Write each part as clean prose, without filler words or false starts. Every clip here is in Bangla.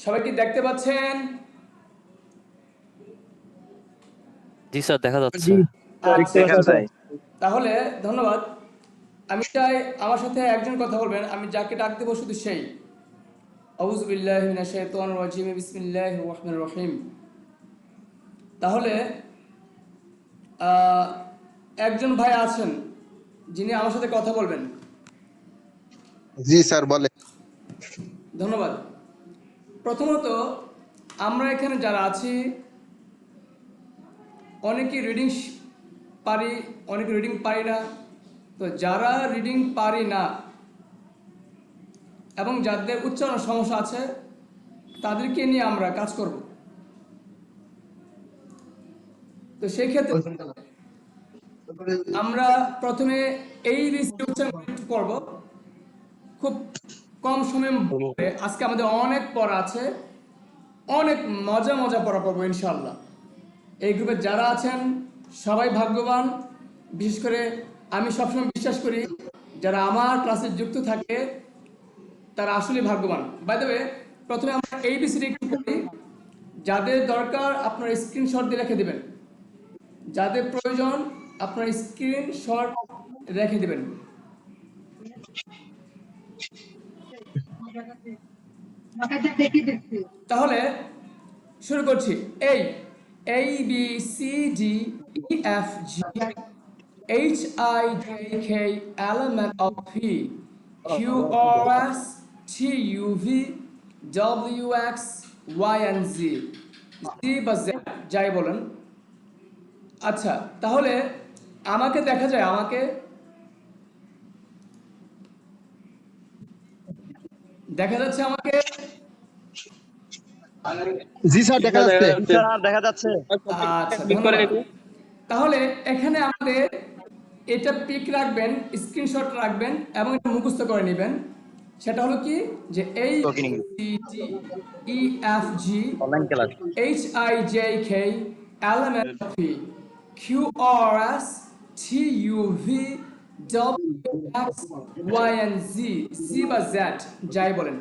সবাই কি দেখতে পাচ্ছেন? জি স্যার, দেখা যাচ্ছে। জি দেখতে আচ্ছা, দেখা পাচ্ছি স্যার। যায়। তাহলে ধন্যবাদ। আমি চাই আমার সাথে একজন কথা বলবেন, আমি যাকে ডাক দেবো শুধু সেই। আউযু বিল্লাহি মিনাশ শাইতানির রাজিম, বিসমিল্লাহির রহমানির রহিম। তাহলে আহ, একজন ভাই আছেন যিনি আমার সাথে কথা বলবেন। জি স্যার বলেন। ধন্যবাদ। প্রথমত, আমরা এখানে যারা আছি অনেকেই রিডিং পারি, অনেকে রিডিং পারি না। তো যারা রিডিং পারি না এবং যাদের উচ্চারণ সমস্যা আছে তাদেরকে নিয়ে আমরা কাজ করব। তো সেই ক্ষেত্রে আমরা প্রথমে এই বীজটি উচ্চারণ করব খুব কম সময়ের মধ্যে। আজকে আমাদের অনেক পড়া আছে, অনেক মজা মজা পড়া পড়বো ইনশাআল্লাহ। এই গ্রুপে যারা আছেন সবাই ভাগ্যবান। বিশেষ করে আমি সবসময় বিশ্বাস করি যারা আমার ক্লাসে যুক্ত থাকে তারা আসলে ভাগ্যবান। বাই দ্য ওয়ে, প্রথমে আমরা এইবিসিডি একটু পড়ি। যাদের দরকার আপনার স্ক্রিনশট দিয়ে রেখে দেবেন, যাদের প্রয়োজন আপনার স্ক্রিনশট রেখে দেবেন। তাহলে শুরু করছি। এই A B C D E F G H I J K L M N O P Q R S T U V W X Y and Z, Z বা Z যাই বলেন। আচ্ছা, তাহলে আমাকে দেখা যায়, আমাকে দেখা যাচ্ছে আমাকে? জি স্যার দেখা যাচ্ছে। স্যার দেখা যাচ্ছে। আচ্ছা, ধন্যবাদ। তাহলে এখানে আমাদের এটা পিক রাখবেন, স্ক্রিনশট রাখবেন এবং এটা মুখস্থ করে নেবেন। সেটা হলো কি যে এই C D E F G online class. H I J K L M N P Q R S T U V W X Y and Z, Z বা জেড যাই বলেন।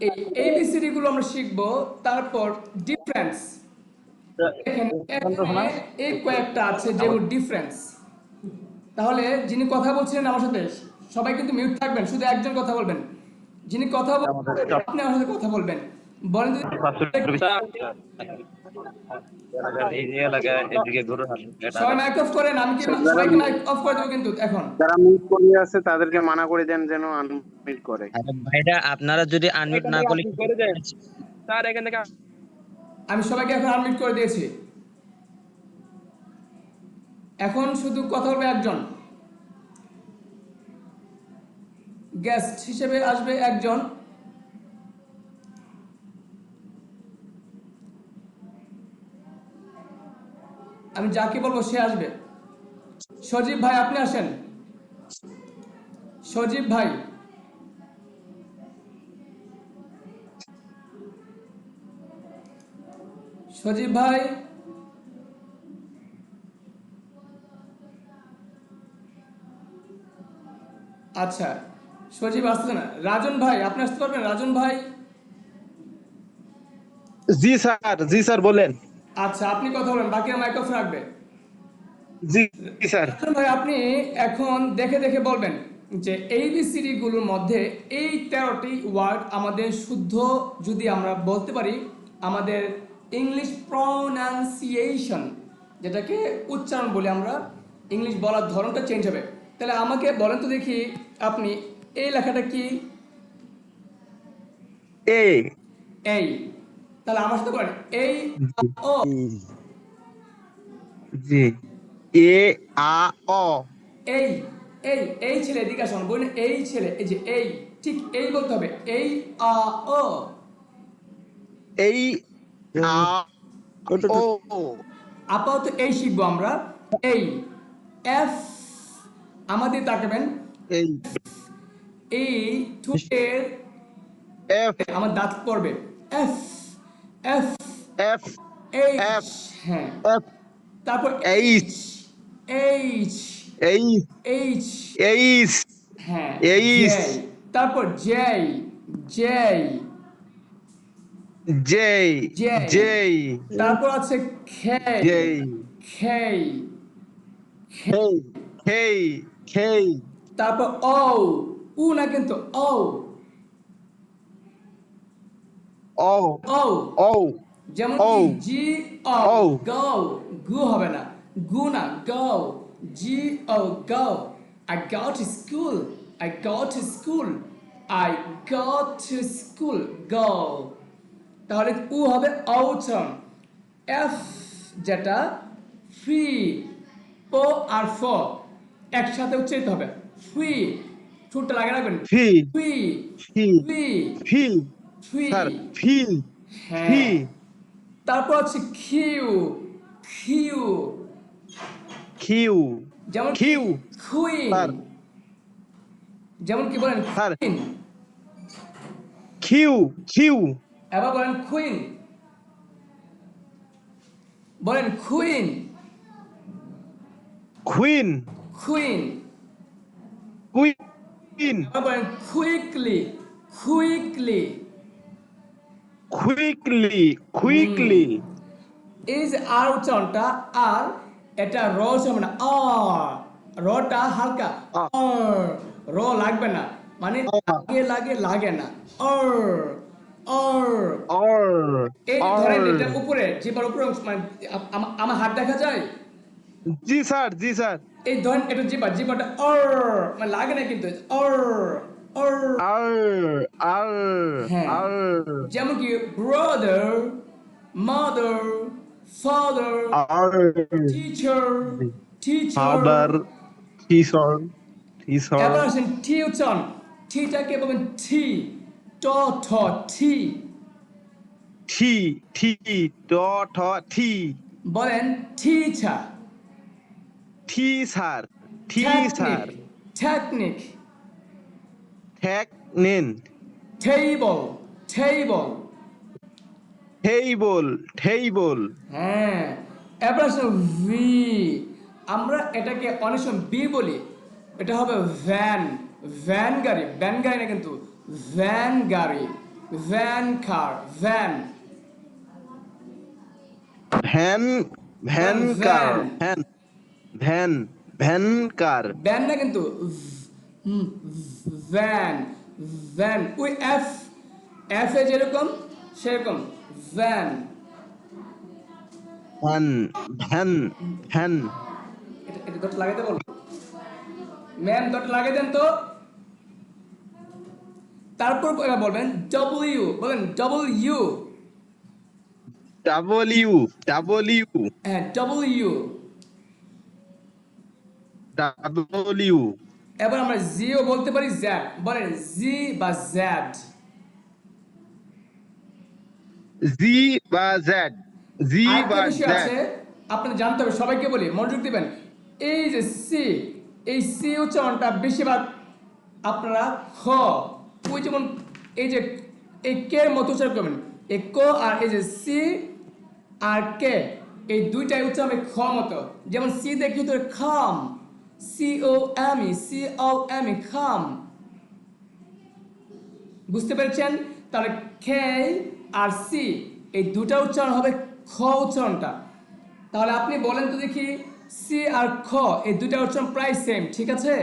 এই এবিসিডি গুলো আমরা শিখবো। তারপর ডিফারেন্স, এখানে এখানে এই কয়েকটা আছে যেগুলো ডিফারেন্স। তাহলে যিনি কথা বলছিলেন আমার সাথে সবাই কিন্তু মিউট থাকবেন, শুধু একজন কথা বলবেন। যিনি কথা বলছেন আপনি আমার সাথে কথা বলবেন। বলেন তো সবাই মাইক অফ করেন। আমি কি স্যার যারা সবাইকে মাইক অফ করে দেবো কিন্তু এখন। যারা মিউট করে আছে তাদেরকে মানা করে দেন যেন আনমিউট করে। আরে ভাইরা, আপনারা যদি আনমিউট না করলে করে দেন স্যার এখান থেকে। আমি সবাইকে এখন আনমিউট করে দিয়েছি। এখন শুধু কথা বলবে একজন, গেস্ট হিসেবে আসবে একজন। আমি যাকে বলবো সে আসবে। সজীব ভাই আপনি আসেন। সজীব ভাই, সজীব ভাই আচ্ছা, সজীব আসছে না। রাজন ভাই আপনি আসতে পারবেন? রাজন ভাই জি স্যার বলেন। আচ্ছা, আপনি কথা বলেন, বাকিরা মাইক অফ রাখবে। জি স্যার। রাজন ভাই আপনি এখন দেখে দেখে বলবেন যে এইবিসিডি গুলোর মধ্যে এই 13টি ওয়ার্ড আমাদের শুদ্ধ যদি আমরা বলতে পারি, আমাদের ইংলিশ প্রনাউন্সিয়েশন যেটাকে উচ্চারণ বলি আমরা, ইংলিশ বলার ধরনটা চেঞ্জ হবে। তাহলে আমাকে বলেন তো দেখি আপনি এই লেখাটা কি? এ এই। তাহলে আমার সাথে বলেন এই ও। জি এ আ অ। এই এই এই ছেলে এদিকে আসুন, বলুন এই ছেলে, এই যে এই, ঠিক এই বলতে হবে। এই আ ও। এই আ ও। আপাতত এই শিখবো আমরা। এই এফ, আমাদের তাকাবেন। এই এই ঠোঁটের এফ আমার দাঁত পড়বে। F F F H, F হ্যাঁ। এফ তারপর H H H H, H হ্যাঁ। এইচ জে, তারপর J, J, J, J, J, তারপর আছে K, J, K, K, K, K, তারপর O, উ না কিন্তু O, O, O, O, যেমন কি O, G O, O, go, গু হবে না, গু না, go, G O, go, I go to school, I go to school, I go to school, go, তাহলে উ হবে ও উচ্চারণ, F যেটা ফ্রি, ও আর ফ একসাথে উচ্চারিত হবে, ফ্রি, ঠোঁটটা লাগিয়ে রাখবেন, Fee, free, Fee, free, Feel, free, sir, Feel, হ্যাঁ, Fee, তারপর আছে কিউ, কিউ, Q, যেমন Q, কি কুইন, sir, যেমন কি বলেন sir, কুইন, Q, Q, এবার বলেন কুইন, বলেন কুইন, Queen, কুইন, Queen, এবার বলেন কুইকলি, কুইকলি, quickly, quickly, এই যে আর উচ্চারণটা আর, এটা র উচ্চারণ না আর, রটা হালকা ah, আর, র লাগবে না, মানে ah, লাগে না আর, আর, R, এই যে ধরেন এটা R, উপরে জিপার উপরে অংশ, মানে আমার হাত দেখা যায়, G sir, এই ধরেন এটা জিপারটা আর, মানে লাগে না কিন্তু আর, আর, R, R, হ্যাঁ, R, যেমন কি brother, mother, father, R, teacher, teacher, father, teacher, এবার teacher, আসেন টি উচ্চারণ, টিটাকে বলবেন টি, ট ঠ টি, T, T, dot, T, বলেন teacher, T sir, T technique, sir, technique, Technin, table, table, table, table, হ্যাঁ, এবার আসেন ভি, আমরা এটাকে অনেক সময় বি বলি, এটা হবে ভ্যান, ভ্যান গাড়ি, ভ্যান গাড়ি না কিন্তু ভ্যান গাড়ি, ভ্যান কার, ভ্যান, van, van বলেন car, van, van car, van না কিন্তু ভ্যান, ভ্যান ওই এফ, এফ এ যেরকম সেরকম ভ্যান, van, এটা দট লাগাইতে বলো ম্যাম, দট লাগাই দেন তো, তারপর এবার বলবেন ডব্লিউ, বলেন ডব্লিউ, W, হ্যাঁ ডব্লিউ, W, এবার আমরা জিও বলতে পারি জ্যাড, বলেন জি বা জ্যাড, Z বা Z, Z আরেকটা বা বিষয় Z, আছে আপনাদের জানতে হবে, সবাইকে বলি মনোযোগ দিবেন, এই যে সি, এই সি উচ্চারণটা বেশিরভাগ আপনারা খ, ওই যেমন এই যে এই কে এর মতো উচ্চারণ করবেন, এই ক আর এই যে সি আর কে, এই দুইটাই উচ্চারণ হবে খ মতো, যেমন সি দেখি তো খাম, সি ও এম ই, সি ও এম ই খাম, বুঝতে পেরেছেন? তাহলে কে আর সি এই দুটা উচ্চারণ হবে খ উচ্চারণটা, তাহলে আপনি বলেন তো দেখি সি আর খ এই দুটা উচ্চারণ প্রায় সেম, ঠিক আছে?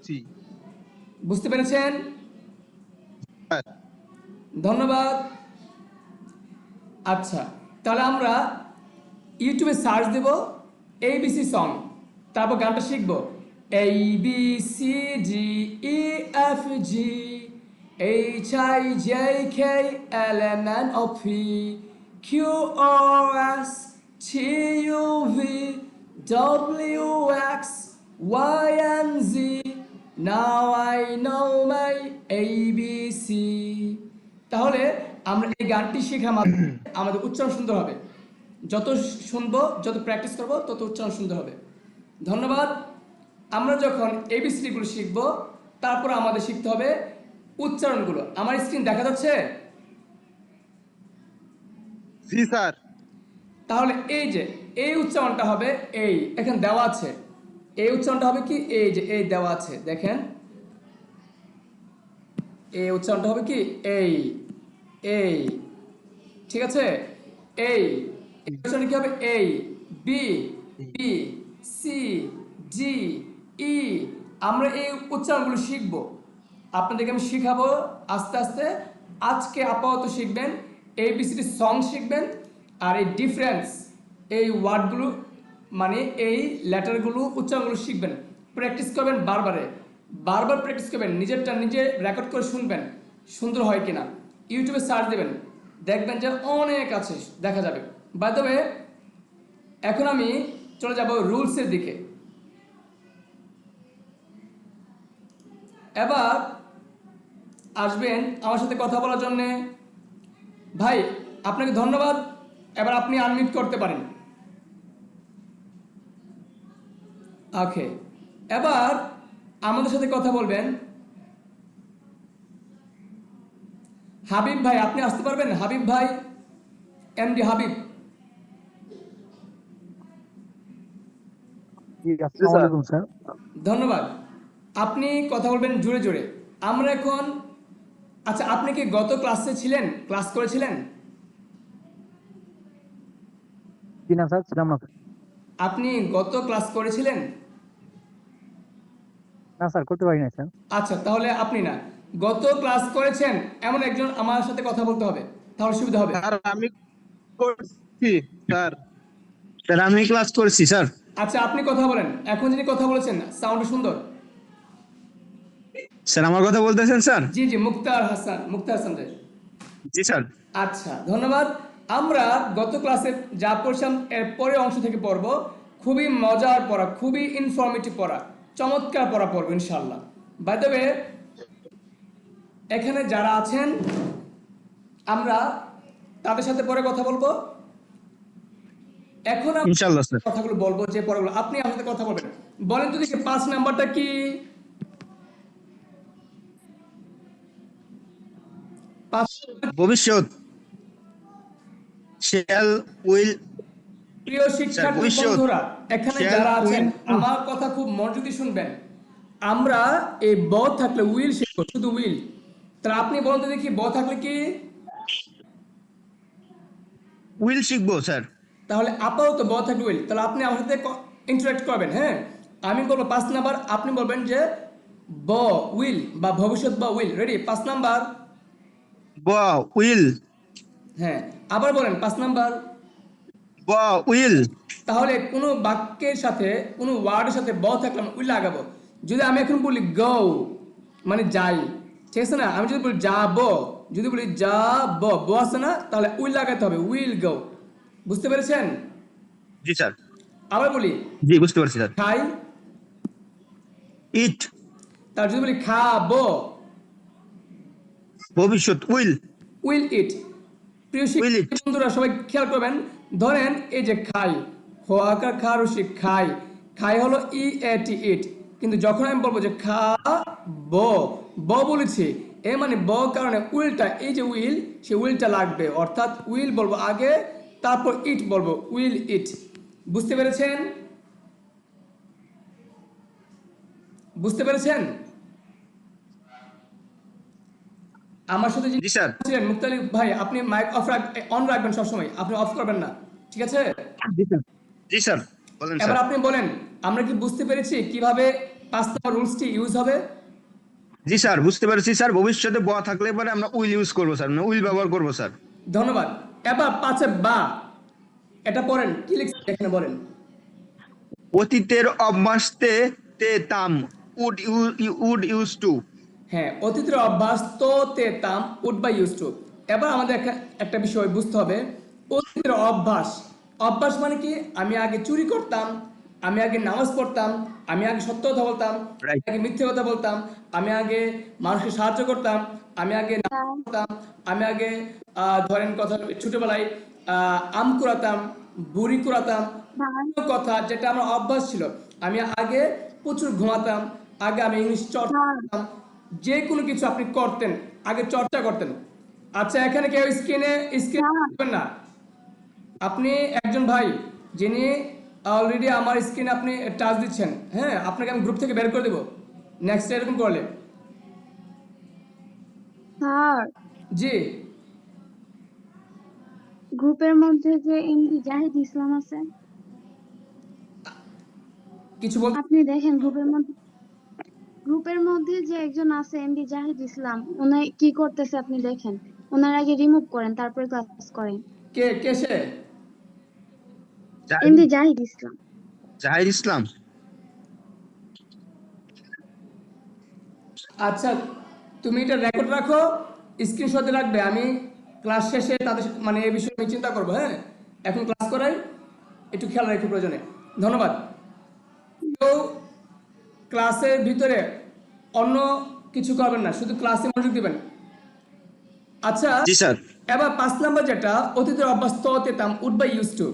জি বুঝতে পেরেছেন? স্যার। ধন্যবাদ। আচ্ছা, তাহলে আমরা ইউটিউবে সার্চ দেব এবিসি সং, তারপর গানটা শিখবো, A B C D E F G H I J K L M N O P Q R S T U V W X Y and Z, now I know my ABC. তাহলে আমরা এই গানটি শেখার মাধ্যমে আমাদের উচ্চারণ সুন্দর হবে, যত শুনবো যত প্র্যাকটিস করব তত উচ্চারণ সুন্দর হবে। ধন্যবাদ। আমরা যখন এবিসিডিগুলো শিখব তারপর আমাদের শিখতে হবে উচ্চারণগুলো। আমার স্ক্রিন দেখা যাচ্ছে? জি স্যার। তাহলে এই যে এই উচ্চারণটা হবে এই, এখানে দেওয়া আছে, এই উচ্চারণটা হবে কি এই যে এই দেওয়া আছে, দেখেন এই উচ্চারণটা হবে কি এই, এই, ঠিক আছে? এই উচ্চারণ কি হবে? এই, বি, বি, সি, ডি, ই। আমরা এই উচ্চারণগুলো শিখব, আপনাদেরকে আমি শিখাবো আস্তে আস্তে। আজকে আপাতত শিখবেন ABCD সং শিখবেন, আর এই ডিফারেন্স, এই ওয়ার্ডগুলো মানে এই লেটারগুলো উচ্চারণগুলো শিখবেন। প্র্যাকটিস করবেন বারবারে, বারবার প্র্যাকটিস করবেন, নিজেরটা নিজে রেকর্ড করে শুনবেন সুন্দর হয় কিনা। ইউটিউবে সার্চ দেবেন, দেখবেন যে অনেক আছে, দেখা যাবে। বাই দ্য ওয়ে, এখন আমি চলে যাব রুলসের দিকে। এবার আসবেন আমার সাথে কথা বলার জন্যে ভাই, আপনাকে ধন্যবাদ। এবার আপনি আনমিউট করতে পারেন। ওকে, এবার আমাদের সাথে কথা বলবেন হাবিব ভাই। আপনি আসতে পারবেন? হাবিব ভাই, MD হাবিব। আসসালামু আলাইকুম স্যার। ধন্যবাদ। আপনি কথা বলবেন জোরে জোরে। আমরা এখন, আচ্ছা, আপনি কি গত ক্লাসে ছিলেন, ক্লাস করেছিলেন? জি না স্যার, ছিলাম না। আপনি গত ক্লাস করেছিলেন? না স্যার, করতে পারি না স্যার। আচ্ছা, তাহলে আপনি না, গত ক্লাস করেছেন এমন একজন আমার সাথে কথা বলতে হবে, তাহলে সুবিধা হবে। স্যার আমি করছি স্যার। স্যার আমি ক্লাস করছি স্যার। আচ্ছা, আপনি কথা বলেন। এখন যিনি কথা বলেছেন, সাউন্ড সুন্দর। স্যার আমার কথা বলতেছেন স্যার? জি জি, মুক্তার হাসান, মুক্তার হাসান রে। জি স্যার। আচ্ছা, ধন্যবাদ। আমরা গত ক্লাসে যা পড়ছিলাম এর পরের অংশ থেকে পড়ব। খুবই মজার পড়া, খুবই ইনফরমেটিভ পড়া, চমৎকার পড়া পড়বো ইনশাআল্লাহ। বাই দ্য ওয়ে, এখানে যারা আছেন আমরা তাদের সাথে পরে কথা বলবো। এখন আমরা ইনশাআল্লাহ স্যার। কথাগুলো বলবো, যে পড়াগুলো আপনি আমার সাথে কথা বলবেন। বলেন তো দেখি 5 নাম্বারটা কি? ভবিষ্যৎ। Shall, will. প্রিয় শিক্ষার্থী ভবিষ্যৎ। বন্ধুরা, এখানে Shall, যারা আছেন will, আমার কথা খুব মনোযোগ দিয়ে শুনবেন। আমরা এই ব থাকলে উইল শিখবো, শুধু উইল। তাহলে আপনি বলতে দেখি ব থাকলে কি? উইল শিখবো স্যার। তাহলে আপাতত ব থাকলে উইল। তাহলে আপনি আমার সাথে ইন্টারাক্ট করবেন। হ্যাঁ, আমি বলবো 5 নাম্বার, আপনি বলবেন যে ব উইল বা ভবিষ্যৎ বা উইল। রেডি? 5 নাম্বার। উইল। হ্যাঁ, আবার বলেন 5 নাম্বার। উইল। তাহলে কোনো বাক্যের সাথে, কোনো ওয়ার্ডের সাথে ব থাকলে আমি উইল লাগাবো। যদি আমি এখন বলি গো, মানে যাই, ঠিক আছে না? আমি যদি বলি যাব, যদি বলি যাব, ব আছে না, তাহলে উইল লাগাতে হবে, উইল গো। বুঝতে পেরেছেন? জি স্যার। আবার বলি জি বুঝতে পারছি স্যার। খাই, ইট। তার যদি বলি খাবো, ভবিষ্যৎ উইল। উইল ইট। প্রিয় Will it? শিক্ষার্থী বন্ধুরা, সবাই খেয়াল করবেন। ধরেন এই যে খাই, খোয়াকার খা রসি খাই, খাই হলো EAT ইট। কিন্তু যখন আমি বলবো যে খা ব, ব বলেছি, এ মানে ব কারণে উইলটা, এই যে উইল, সে উইলটা লাগবে। অর্থাৎ উইল বলবো আগে, তারপর ইট বলবো, উইল ইট। বুঝতে পেরেছেন? বুঝতে পেরেছেন? আমার সাথে জি স্যার। ছিলেন মুক্তালিফ ভাই, আপনি মাইক অন রাখবেন সবসময়, আপনি অফ করবেন না, ঠিক আছে? জি স্যার। জি স্যার বলেন এবার স্যার। আপনি বলেন, আমরা কি বুঝতে পেরেছি কিভাবে 5 নম্বর রুলসটি ইউজ হবে? জি স্যার বুঝতে পারছি স্যার। ভবিষ্যতে থাকলে পরে আমরা উইল ইউজ করবো স্যার, মানে উইল ব্যবহার করবো স্যার। ধন্যবাদ। এবার 5 বা, এটা পড়েন, কি লিখছে এখানে বলেন। অতীতের অভ্যাসতে তে তাম উড ইউজ টু। হ্যাঁ, অতীতের অভ্যাস তো তে তাম উড বা ইউজ টু। এবার আমাদের একটা বিষয় বুঝতে হবে। অতীতের অভ্যাস, অভ্যাস মানে কি? আমি আগে চুরি করতাম, আমি আগে নামাজ পড়তাম, আমি আগে সত্য কথা বলতাম, Right. আগে মিথ্যে কথা বলতাম, আমি আগে মানুষকে সাহায্য করতাম, আমি আগে নামাজ পড়তাম, আমি আগে ধরেন কথা ছোটবেলায় আম কুড়াতাম, বুড়ি কুড়াতাম, কথা যেটা আমার অভ্যাস ছিল। আমি আগে প্রচুর ঘুমাতাম, আগে আমি ইংলিশ চর্চা করতাম, যে কোনো কিছু আপনি করতেন, আগে চর্চা করতেন। আচ্ছা, এখানে কেউ স্ক্রিন করবেন না। আপনি একজন ভাই যিনি অলরেডি আমার স্ক্রিনে আপনি টাচ দিচ্ছেন, হ্যাঁ, আপনাকে আমি গ্রুপ থেকে বের করে দেবো নেক্সট এরকম করলে। জি, গ্রুপের মধ্যে যে এমডি জাহিদ ইসলাম আছে, কিছু বলতে আপনি দেখেন গ্রুপের মধ্যে যে একজন আছে এমডি জাহিদ ইসলাম, উনি কি করতেছে আপনি দেখেন। ওনার আগে রিমুভ করেন, তারপরে ক্লাস করেন। কে কে সে? এমডি জাহিদ ইসলাম। জাহির ইসলাম। আচ্ছা, তুমি এটা রেকর্ড রাখো, স্ক্রিনশটে রাখবে। আমি ক্লাস শেষে তাদের মানে এই বিষয়ে আমি চিন্তা করবো। হ্যাঁ, এখন ক্লাস করাই, একটু খেয়াল রাখো প্রয়োজনে। ধন্যবাদ। কেউ ক্লাসের ভিতরে অন্য কিছু করবেন না, শুধু ক্লাসে মনোযোগ দিবেন। আচ্ছা, জি স্যার। এবার 5 নাম্বার যেটা, অতীতের অভ্যাস তেতাম উড বাই ইউজ টু,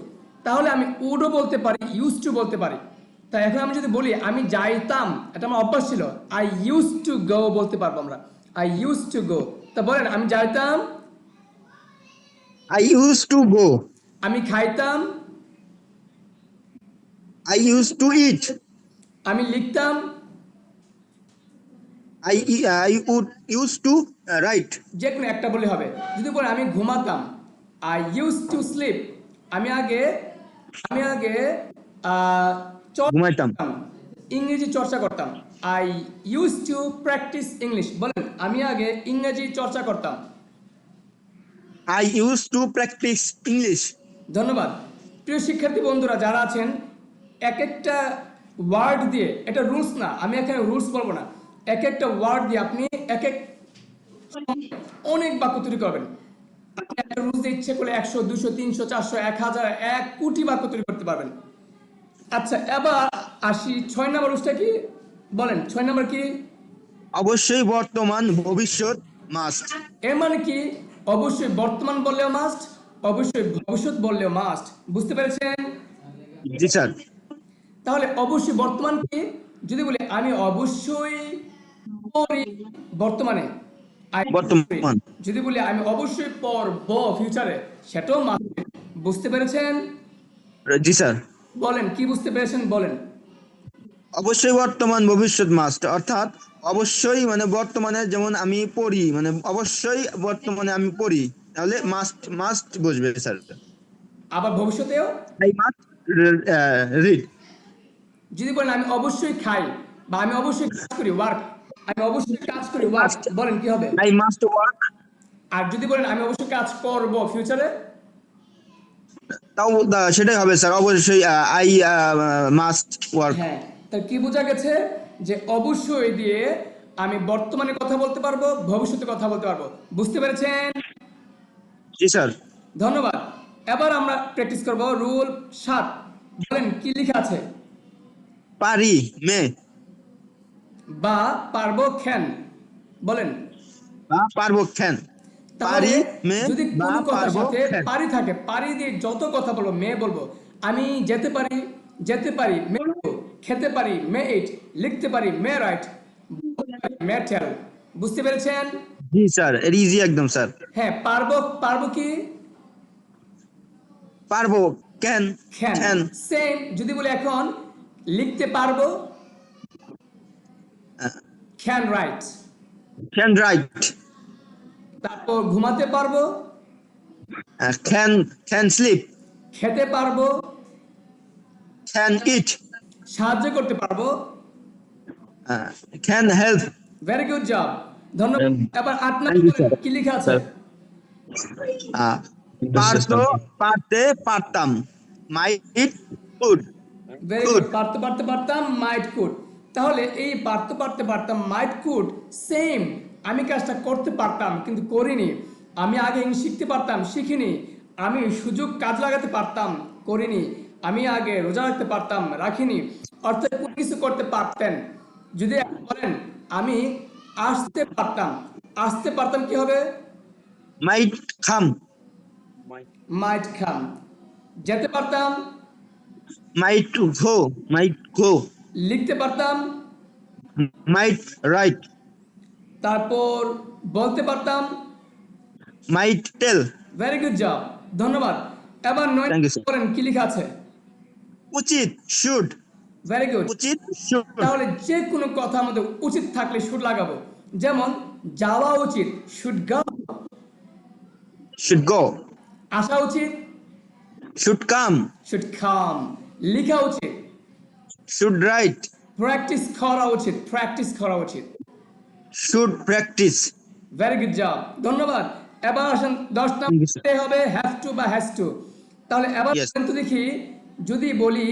তাহলে আমি উডও বলতে পারি, ইউজ টু বলতে পারি। তাই এখন আমি যদি বলি আমি যাইতাম, এটা আমার অভ্যাস ছিল, আই ইউজ টু গো বলতে পারবো আমরা, আই ইউজ টু গো। তা বলেন, আমি যাইতাম, আই ইউজ টু গো, আমি খাইতাম, আই ইউজ টু ইট, আমি লিখতাম, I would use to write. যে কোনো একটা বলে হবে। যদি বলে আমি ঘুমাতাম, আই ইউজ টু স্লিপ, আমি আগে ঘুমাইতাম। ইংরেজি চর্চা করতাম, I use to practise English. বলেন, আমি আগে ইংরেজি চর্চা করতাম। I use to practise English. ধন্যবাদ। প্রিয় শিক্ষার্থী বন্ধুরা যারা আছেন, এক একটা ওয়ার্ড দিয়ে, এটা রুলস না, আমি এখানে রুলস বলবো না, এক একটা ওয়ার্ড দিয়ে আপনি এক এক অনেক বাক্য তৈরি করবেন। আপনি একটা রুলস দিয়ে ইচ্ছে করলে 100, 200, 300, 400, 1000, 1 কোটি বাক্য তৈরি করতে পারবেন। আচ্ছা, এবার আসি 6 নম্বর রুলসটা কি? বলেন, 6 নম্বর কি? অবশ্যই বর্তমান ভবিষ্যৎ মাস্ট। এর মানে কি? অবশ্যই বর্তমান বললেও মাস্ট, অবশ্যই ভবিষ্যৎ বললেও মাস্ট। বুঝতে পেরেছেন? জি স্যার। তাহলে অবশ্যই বর্তমান কি? যদি বলি আমি অবশ্যই পড়ি বর্তমানে, বর্তমান। যদি বলি আমি অবশ্যই পড়ব ফিউচারে, সেটাও মাস্ট। বুঝতে পেরেছেন? জি স্যার। বলেন, কি বুঝতে পেরেছেন বলেন। অবশ্যই বর্তমান ভবিষ্যৎ মাস্ট, অর্থাৎ অবশ্যই মানে বর্তমানে যেমন আমি পড়ি, মানে অবশ্যই বর্তমানে আমি পড়ি, তাহলে মাস্ট মাস্ট বসবে স্যার। আবার ভবিষ্যতেও আই মাস্ট রিড। যদি বলেন আমি অবশ্যই খাই, বা আমি অবশ্যই কাজ করি, ওয়ার্ক, আমি অবশ্যই কাজ করি, ওয়ার্ক, বলেন কি হবে? I must work. আর যদি বলেন আমি অবশ্যই কাজ করব ফিউচারে, তাও সেটাই হবে স্যার, অবশ্যই আই মাস্ট ওয়ার্ক। হ্যাঁ। তার কি বোঝা গেছে? যে অবশ্যই দিয়ে আমি বর্তমানে কথা বলতে পারবো, ভবিষ্যতে কথা বলতে পারবো। বুঝতে পেরেছেন? জি স্যার। ধন্যবাদ। এবার আমরা প্র্যাকটিস করব রুল 7। বলেন, কি লেখা আছে? পারি মে, বা পারবো খ্যান। বলেন। বা পারবো খ্যান। তাহলে পারি মে যদি বা কোনো কথার পারবো সাথে খ্যান। পারি থাকে, পারি দিয়ে যত কথা বলবো, মে বলবো। আমি যেতে পারি, যেতে পারি, মে go, খেতে পারি, মে ইট, লিখতে পারি, মে রাইট, মে টেল। বুঝতে পেরেছেন? জি স্যার, এর ইজি একদম স্যার। হ্যাঁ, পারবো, পারবো কি? পারবো ক্যান, ক্যান। ক্যান। সেম। যদি বলি এখন লিখতে পারবো, ক্যান রাইট। Can write. তারপর ঘুমাতে পারবো, ক্যান, ক্যান স্লিপ। খেতে পারবো, ক্যান ইট। সাহায্য করতে পারবো, can help. Very good job. ধন্যবাদ। এবার 8 Thank you, নম্বর sir. কি লেখা আছে? পারতো, পারতে, পারতাম, মাইট কুড। Very Good. গুড। পারতে পারতে পারতাম, মাইট কুড। তাহলে এই পারতে পারতে পারতাম, মাইট কুড, সেম। আমি কাজটা করতে পারতাম কিন্তু করিনি। আমি আগে শিখতে পারতাম, শিখিনি। আমি সুযোগ কাজ লাগাতে পারতাম, করিনি। আমি আগে রোজা রাখতে পারতাম, রাখিনি। অর্থাৎ কোনো কিছু করতে পারতেন। যদি বলেন আমি আসতে পারতাম, আসতে পারতাম কি হবে? মাইট খাম। মাইট খাম। যেতে পারতাম, মাইট গো, মাইট গো। লিখতে পারতাম, মাইট রাইট। তারপর বলতে পারতাম, might tell. Very good job. ধন্যবাদ। এবার 9 Thank you, sir. করেন, কি লেখা আছে? উচিত, শুড। Very good. উচিত, শুড। তাহলে যে কোনো কথা আমাদের উচিত থাকলে শুড লাগাবো। যেমন যাওয়া উচিত, শুড গো। Should go. আসা উচিত, should come, should come, লিখা উচিত, should write, প্র্যাকটিস করা উচিত, প্র্যাকটিস করা উচিত। should practice. Very good job, ধন্যবাদ। এবার আসেন 10 Thank you, sir. নম্বরে হবে হ্যাভ টু বা হ্যাজ টু। তাহলে এবার Yes. কিন্তু দেখি, যদি বলি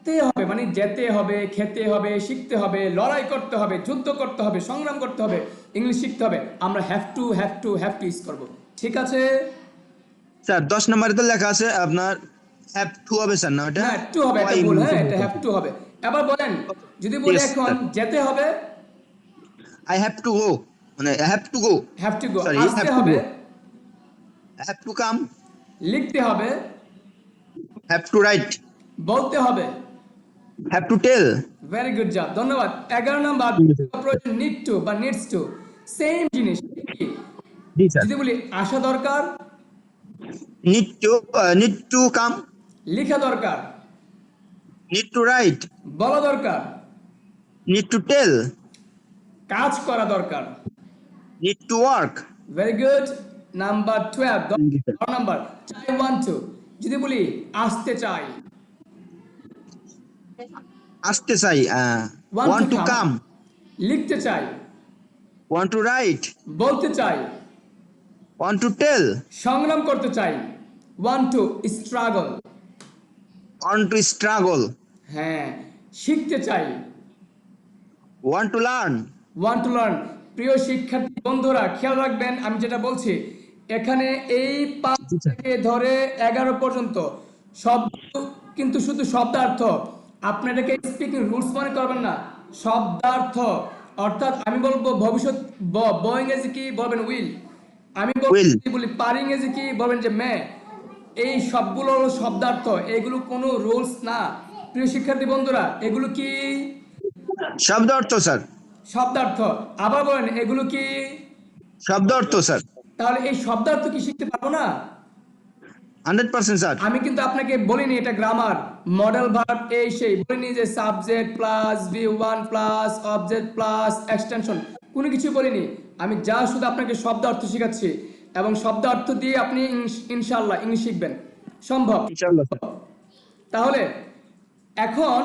তে হবে মানে যেতে হবে, খেতে হবে, শিখতে হবে, লড়াই করতে হবে, যুদ্ধ করতে হবে, সংগ্রাম করতে হবে, ইংলিশ শিখতে হবে, আমরা হ্যাভ টু ইউজ করব। ঠিক আছে? স্যার 10 নম্বরে তো লেখা আছে আপনার have to হবে স্যার, না এটা না টু হবে, এটা Why ভুল, must হ্যাঁ হবে? এটা হ্যাভ টু হবে। এবার বলেন, যদি বলি Yes, এখন sir. যেতে হবে, I have to go, মানে I have to go, have to go, Sorry, আসতে have to হবে, go. I have to come, লিখতে হবে, have to write, বলতে হবে। have to tell. Very good job, ধন্যবাদ। 11 নাম্বার প্রয়োজন নিড টু বা নিডস টু, সেম জিনিস। জি স্যার। যদি বলি আসা দরকার, need to come, লিখা দরকার, need to write, বলা দরকার, need to tell, কাজ করা দরকার। need to work. Very good. Number 12, Thank you, sir. 10 number চাই ওয়ান টু। যদি বলি আসতে চাই, আসতে চাই, want to come, লিখতে চাই, want to write, বলতে চাই, want to tell, সংগ্রাম করতে চাই, want two struggle. want to struggle, হ্যাঁ, শিখতে চাই, want to learn. One to learn. প্রিয় শিক্ষার্থী বন্ধুরা, খেয়াল রাখবেন আমি যেটা বলছি, এখানে এই 5 থেকে ধরে 11 পর্যন্ত শব্দ কিন্তু শুধু শব্দার্থ। আপনি এটাকে স্পিকিং রুলস মনে করবেন না, শব্দার্থ। অর্থাৎ আমি বলবো ভবিষ্যৎ ব ইংরেজি কি বলবেন উইল, আমি Will. বলি পার ইংরেজি কি বলবেন যে মে। এই সবগুলো হলো শব্দার্থ, এগুলো কোনো রুলস না। প্রিয় শিক্ষার্থী বন্ধুরা, এগুলো কি শব্দ অর্থ স্যার, শব্দার্থ। আবার বলেন, এগুলো কি? শব্দ অর্থ স্যার, তাহলে এই শব্দার্থ কি শিখতে পারবো না? 100% স্যার। আমি কিন্তু আপনাকে বলিনি এটা গ্রামার, মডেল ভার্ব, এই সেই বলিনি যে subject plus V1 plus object plus extension, কোনো কিছু বলিনি। আমি যা শুধু আপনাকে শব্দ অর্থ শেখাচ্ছি, এবং শব্দ অর্থ দিয়ে আপনি ইনশাআল্লাহ ইংলিশ শিখবেন, সম্ভব। ইনশাআল্লাহ স্যার। তাহলে এখন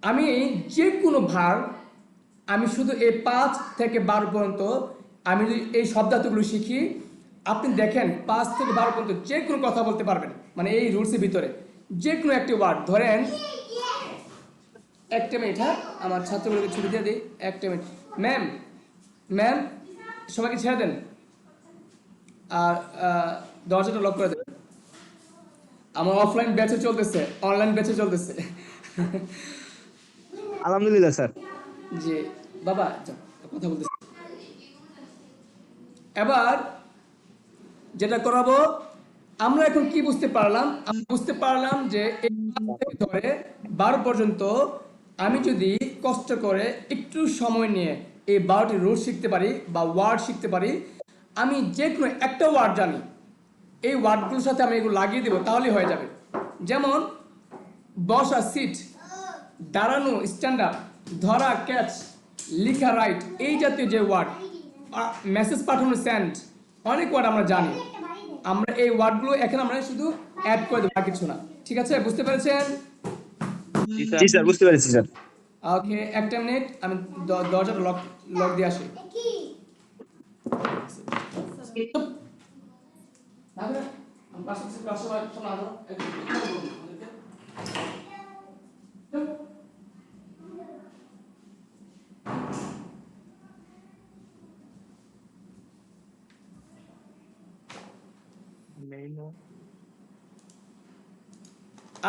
আমি যে কোনো ভার্ব, আমি শুধু এই 5 থেকে 12 পর্যন্ত আমি যদি এই শব্দার্থগুলো শিখি, আপনি দেখেন 5 থেকে 12 পর্যন্ত যে কোনো কথা বলতে পারবেন, মানে এই রুলসের ভিতরে যে কোনো একটি ওয়ার্ড। ধরেন একটা মিনিট, হ্যাঁ আমার ছাত্রগুলোকে ছুটি দিয়ে দিই, একটা মিনিট। ম্যাম ম্যাম সবাইকে ছেড়ে দেন, আর দরজাটা লক করে দেন। আমার অফলাইন ব্যাচে চলতেছে, অনলাইন ব্যাচে চলতেছে। আলহামদুলিল্লাহ স্যার। যে বাবা যাও, কথা বলতেছি। এবার যেটা করাবো, আমরা এখন কি বুঝতে পারলাম? আমরা বুঝতে পারলাম যে এই 5 থেকে ধরে 12 পর্যন্ত আমি যদি কষ্ট করে একটু সময় নিয়ে এই 12টি রুল শিখতে পারি বা ওয়ার্ড শিখতে পারি, আমি যে কোনো একটা ওয়ার্ড জানি, এই ওয়ার্ডগুলোর সাথে আমি এগুলো লাগিয়ে দেবো, তাহলেই হয়ে যাবে। যেমন বসা সিট, দাঁড়ানো স্ট্যান্ড আপ, ধরা ক্যাচ, লিখা রাইট, এই জাতীয় যে ওয়ার্ড, মেসেজ পাঠানো সেন্ড, অনেক ওয়ার্ড আমরা জানি। আমরা এই ওয়ার্ডগুলো এখানে আমরা শুধু অ্যাড করে দেবো, আর কিছু না। ঠিক আছে, বুঝতে পেরেছেন? জি স্যার, বুঝতে পেরেছি স্যার। ওকে, একটা মিনিট, আমি দরজাটা লক দিয়ে আসি।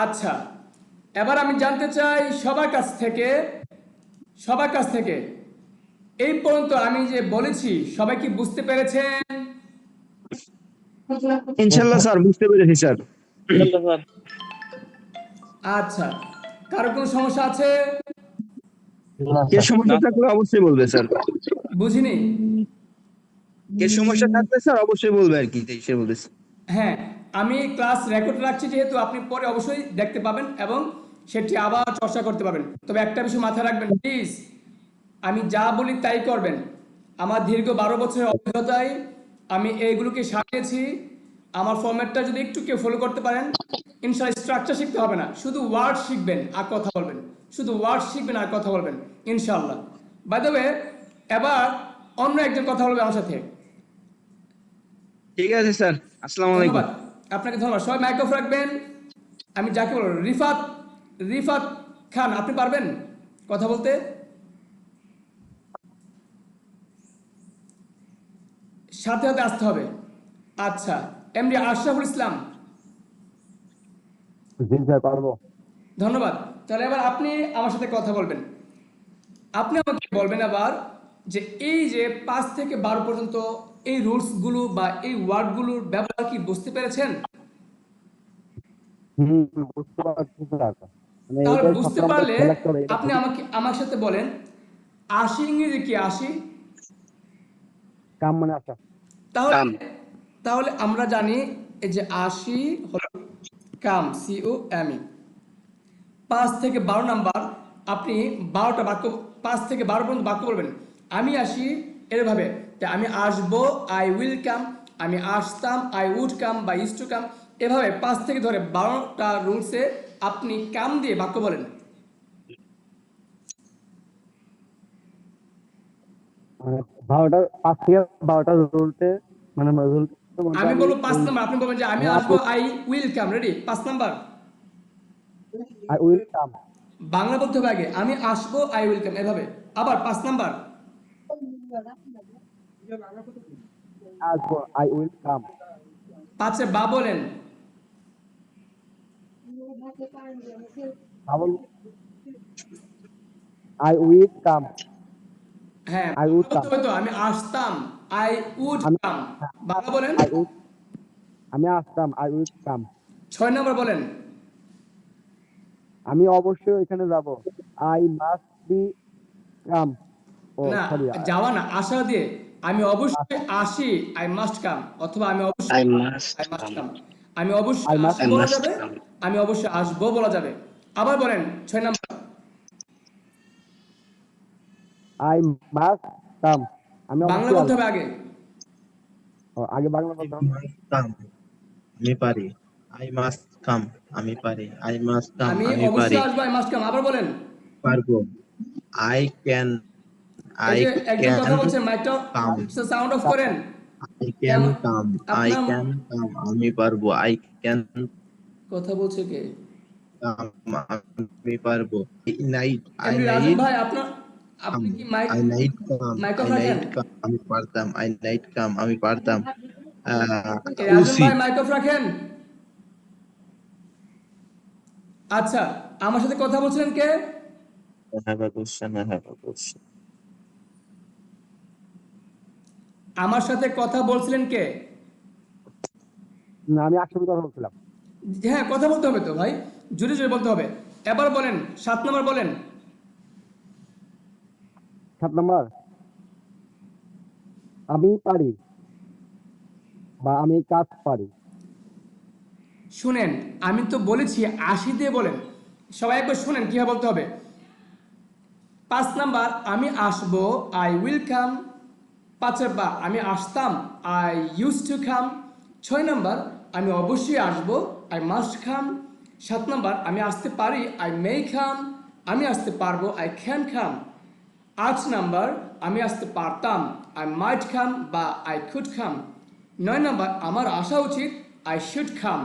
আচ্ছা, এবার আমি জানতে চাই সবার কাছ থেকে এই পর্যন্ত আমি যে বলেছি, সবাই কি বুঝতে পেরেছেন? ইনশাআল্লাহ স্যার, বুঝতে পেরেছি স্যার। আচ্ছা, কারো কোনো সমস্যা আছে? কে সমস্যা থাকলে অবশ্যই বলবে স্যার। বুঝিনি। কে সমস্যা থাকলে স্যার অবশ্যই বলবে আর কি, তাই সে বলেছে। হ্যাঁ, আমি ক্লাস রেকর্ড রাখছি যেহেতু, আপনি পরে অবশ্যই দেখতে পাবেন এবং সেটি আবার চর্চা করতে পারবেন। তবে একটা বিষয় মাথায় রাখবেন প্লিজ, আমি যা বলি তাই করবেন। আমার দীর্ঘ 12 বছরের অভিজ্ঞতায় আমি এইগুলোকে সাজিয়েছি, আমার ফরম্যাটটা যদি একটু কেউ ফলো করতে পারেন, ইনশাআল্লাহ স্ট্রাকচার শিখতে হবে না, শুধু ওয়ার্ড শিখবেন আর কথা বলবেন, শুধু ওয়ার্ড শিখবেন আর কথা বলবেন ইনশাআল্লাহ। বাই দ্য ওয়ে, এবার অন্য একজন কথা বলবে আমার সাথে। ঠিক আছে স্যার, আসসালামু আলাইকুম। ধন্যবাদ, আপনাকে ধন্যবাদ। সবাই মাইক অফ রাখবেন। আমি যাকে বলবো, রিফাত, রিফাত খান, আপনি পারবেন কথা বলতে? সাথে সাথে আসতে হবে। আচ্ছা, এমডি আশরাফুল ইসলাম, জি স্যার পারবো। ধন্যবাদ। তাহলে এবার আপনি আমার সাথে কথা বলবেন। আপনি আমাকে বলবেন আবার যে এই যে 5 থেকে 12 পর্যন্ত এই রুলসগুলো বা এই ওয়ার্ডগুলোর ব্যবহার কি বুঝতে পেরেছেন? বুঝতে পারছি স্যার। মানে তাহলে এটাই বুঝতে সবচেয়ে আমাদের পারলে খেয়াল রাখতে হবে, এটা আপনি আমাকে আমার সাথে বলেন 80 ইংরেজি কি 80? কাম মানে আশা। তাহলে তাহলে আমরা জানি এই যে 80 হলো কাম, COME। 5 থেকে 12 নাম্বার, আপনি 12টা বাক্য, 5 থেকে 12 পর্যন্ত বাক্য বলবেন। আমি আসি এরভাবে, আমি আসবো, আই উইল কাম, আমি আসতাম, আই উড কাম বা ইউজ টু কাম। এভাবে 5 থেকে ধরে 12টা রুলসে আপনি কাম দিয়ে বাক্য বলেন। মানে 12টা 5 থেকে 12টা রুলতে মানে রুলতে আমি বলবো 5 নাম্বার, আপনি বলবেন যে আমি আসবো, I will come. Ready? 5 number I will come, Bangla বলতে হবে আগে, আমি আসবো, আই উইল কাম, এভাবে। আবার 5 নাম্বার, আসবো, আই উইল কাম। 5-এ বা বলেন। আই উইল কাম, হ্যাঁ, আই উড বলতে কাম। হবে তো, আমি আসতাম, আই উড আমি কাম। বাংলা বলেন। আই উইল, আমি আসতাম, আই উইল কাম। 6 নাম্বার বলেন। আমি অবশ্যই এখানে যাব, আই মাস্ট বি কাম। ও না, সরি, যাওয়া না, আসা দিয়ে। আমি অবশ্যই আসি, আই মাস্ট কাম, অথবা আমি অবশ্যই I must I must come. কাম। আমি অবশ্যই আই মাস্ট, আসি I বলা must যাবে, come. আমি অবশ্যই আসবো বলা যাবে। আবার বলেন 6 নাম্বার। আই মাস্ট কাম, আমি বাংলা অবশ্যই বলতে আসবো। হবে আগে। আগে বাংলা বলতে হবে। কাম আমি পারি, আই মাস্ট কাম আমি পারি, আই মাস্ট কাম আমি আমি অবশ্যই পারি, আসবো, আই মাস্ট কাম। আবার বলেন। পারবো, আই ক্যান, এই আই যে একজন কথা ক্যান বলছেন, মাইকটা কাম, সাউন্ড অফ করেন। আই ক্যান কেমন কাম, আই আপনার ক্যান কাম আমি পারবো, আই ক্যান কথা বলছে কে? কাম আমি পারবো, নাইট আই এমডি রাজন নাইট ভাই, আপনার, কাম, আপনি কি mic I night come, mic off I রাখেন? নাইট কাম আমি পারতাম, আই নাইট কাম আমি পারতাম। রাজন ভাই উচিত, মাইক অফ রাখেন। আচ্ছা, আমার সাথে কথা বলছিলেন কে? I have a question, I have a question. আমার সাথে কথা বলছিলেন কে? না, আমি একসাথে কথা বলছিলাম। হ্যাঁ, কথা বলতে হবে তো ভাই, জোরে জোরে বলতে হবে। এবার বলেন 7 নম্বর বলেন। 7 নাম্বার, আমি পারি বা আমি কাজ পারি। শুনেন, আমি তো বলেছি 80 দিয়ে বলেন। সবাই একবার শুনেন কিভাবে বলতে হবে। 5 নাম্বার, আমি আসবো, আই উইল কাম। 5-এর বা, আমি আসতাম, I use to come. 6 number, আমি অবশ্যই আসবো, আই মাস্ট কাম। 7 নাম্বার, আমি আসতে পারি, আই মে কাম। আমি আসতে পারবো, আই ক্যান কাম। 8 নাম্বার, আমি আসতে পারতাম, আই মাইট কাম বা আই কুড কাম। 9 নাম্বার, আমার আসা উচিত, আই শুড কাম।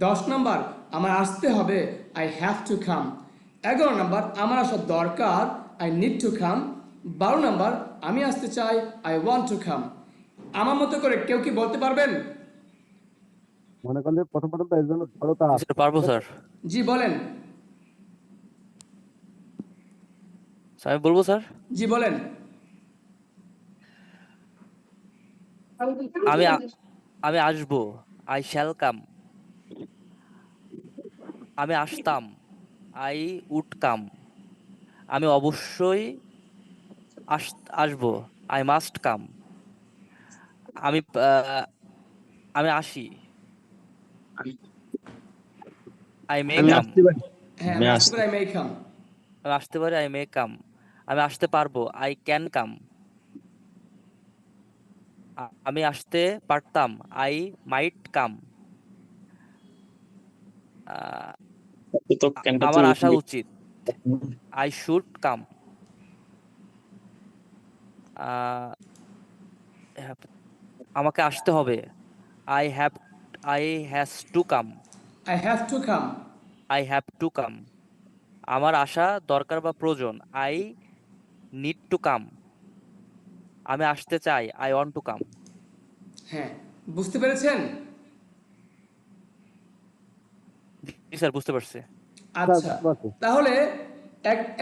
10 নাম্বার, আমার আসতে হবে, I have to come. 11 number, আমার আসা দরকার, I need to come. 12 number, আমি আসতে চাই, আই ওয়ান্ট টু কাম। আমার মতো করে কেউ কি বলতে পারবেন? মনে করেন যে প্রথম প্রথম তো এর জন্য জড়তা জি আছে, স্যার, পারবো ঠিক আছে? স্যার। জি বলেন। স্যার, আমি বলবো স্যার। জি বলেন। আমি আমি আসবো, আই শ্যাল কাম। আমি আসতাম, আই উড কাম। আমি অবশ্যই আসবো, আই মাস্ট কাম। আমি আমি আসি, আই মে আমি কাম। আসতে পারি, হ্যাঁ, আমি আমি আসতে আসতে পারি, আই মে কাম। আমি আসতে পারি, আই মে কাম। আমি আসতে পারবো, আই ক্যান কাম। আমি আসতে পারতাম, আই মাইট কাম। তো ক্যানটা আমার আসা উচিত, আই শুড কাম। আমাকে আসতে হবে, I have I has to come. I have to come. I have to come. আমার আসা দরকার বা প্রয়োজন, আই নিড টু কাম। আমি আসতে চাই, আই ওয়ান্ট টু কাম। হ্যাঁ, বুঝতে পেরেছেন? জি স্যার, বুঝতে পারছি। আচ্ছা, বুঝতে পারছি। তাহলে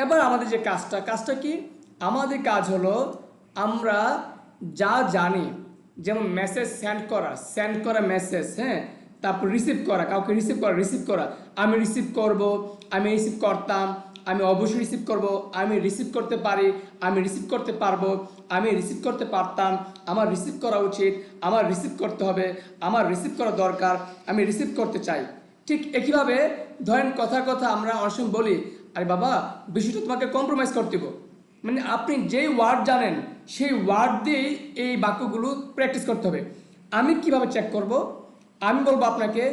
এবার আমাদের যে কাজটা কি? আমাদের কাজ হলো আমরা যা জানি, যেমন মেসেজ সেন্ড করা মেসেজ, হ্যাঁ, তারপর রিসিভ করা, কাউকে রিসিভ করা। আমি রিসিভ করব, আমি রিসিভ করতাম, আমি অবশ্যই রিসিভ করব, আমি রিসিভ করতে পারি, আমি রিসিভ করতে পারবো, আমি রিসিভ করতে পারতাম, আমার রিসিভ করা উচিত, আমার রিসিভ করতে হবে, আমার রিসিভ করা দরকার, আমি রিসিভ করতে চাই। ঠিক একইভাবে ধরেন কথা আমরা অনেক সময় বলি, আরে বাবা বিষয়টা তোমাকে কম্প্রোমাইজ করতে হবে। মানে আপনি যেই ওয়ার্ড জানেন সেই ওয়ার্ড দিয়েই এই বাক্যগুলো প্র্যাকটিস করতে হবে। আমি কিভাবে চেক করব? আমি বলবো আপনাকে,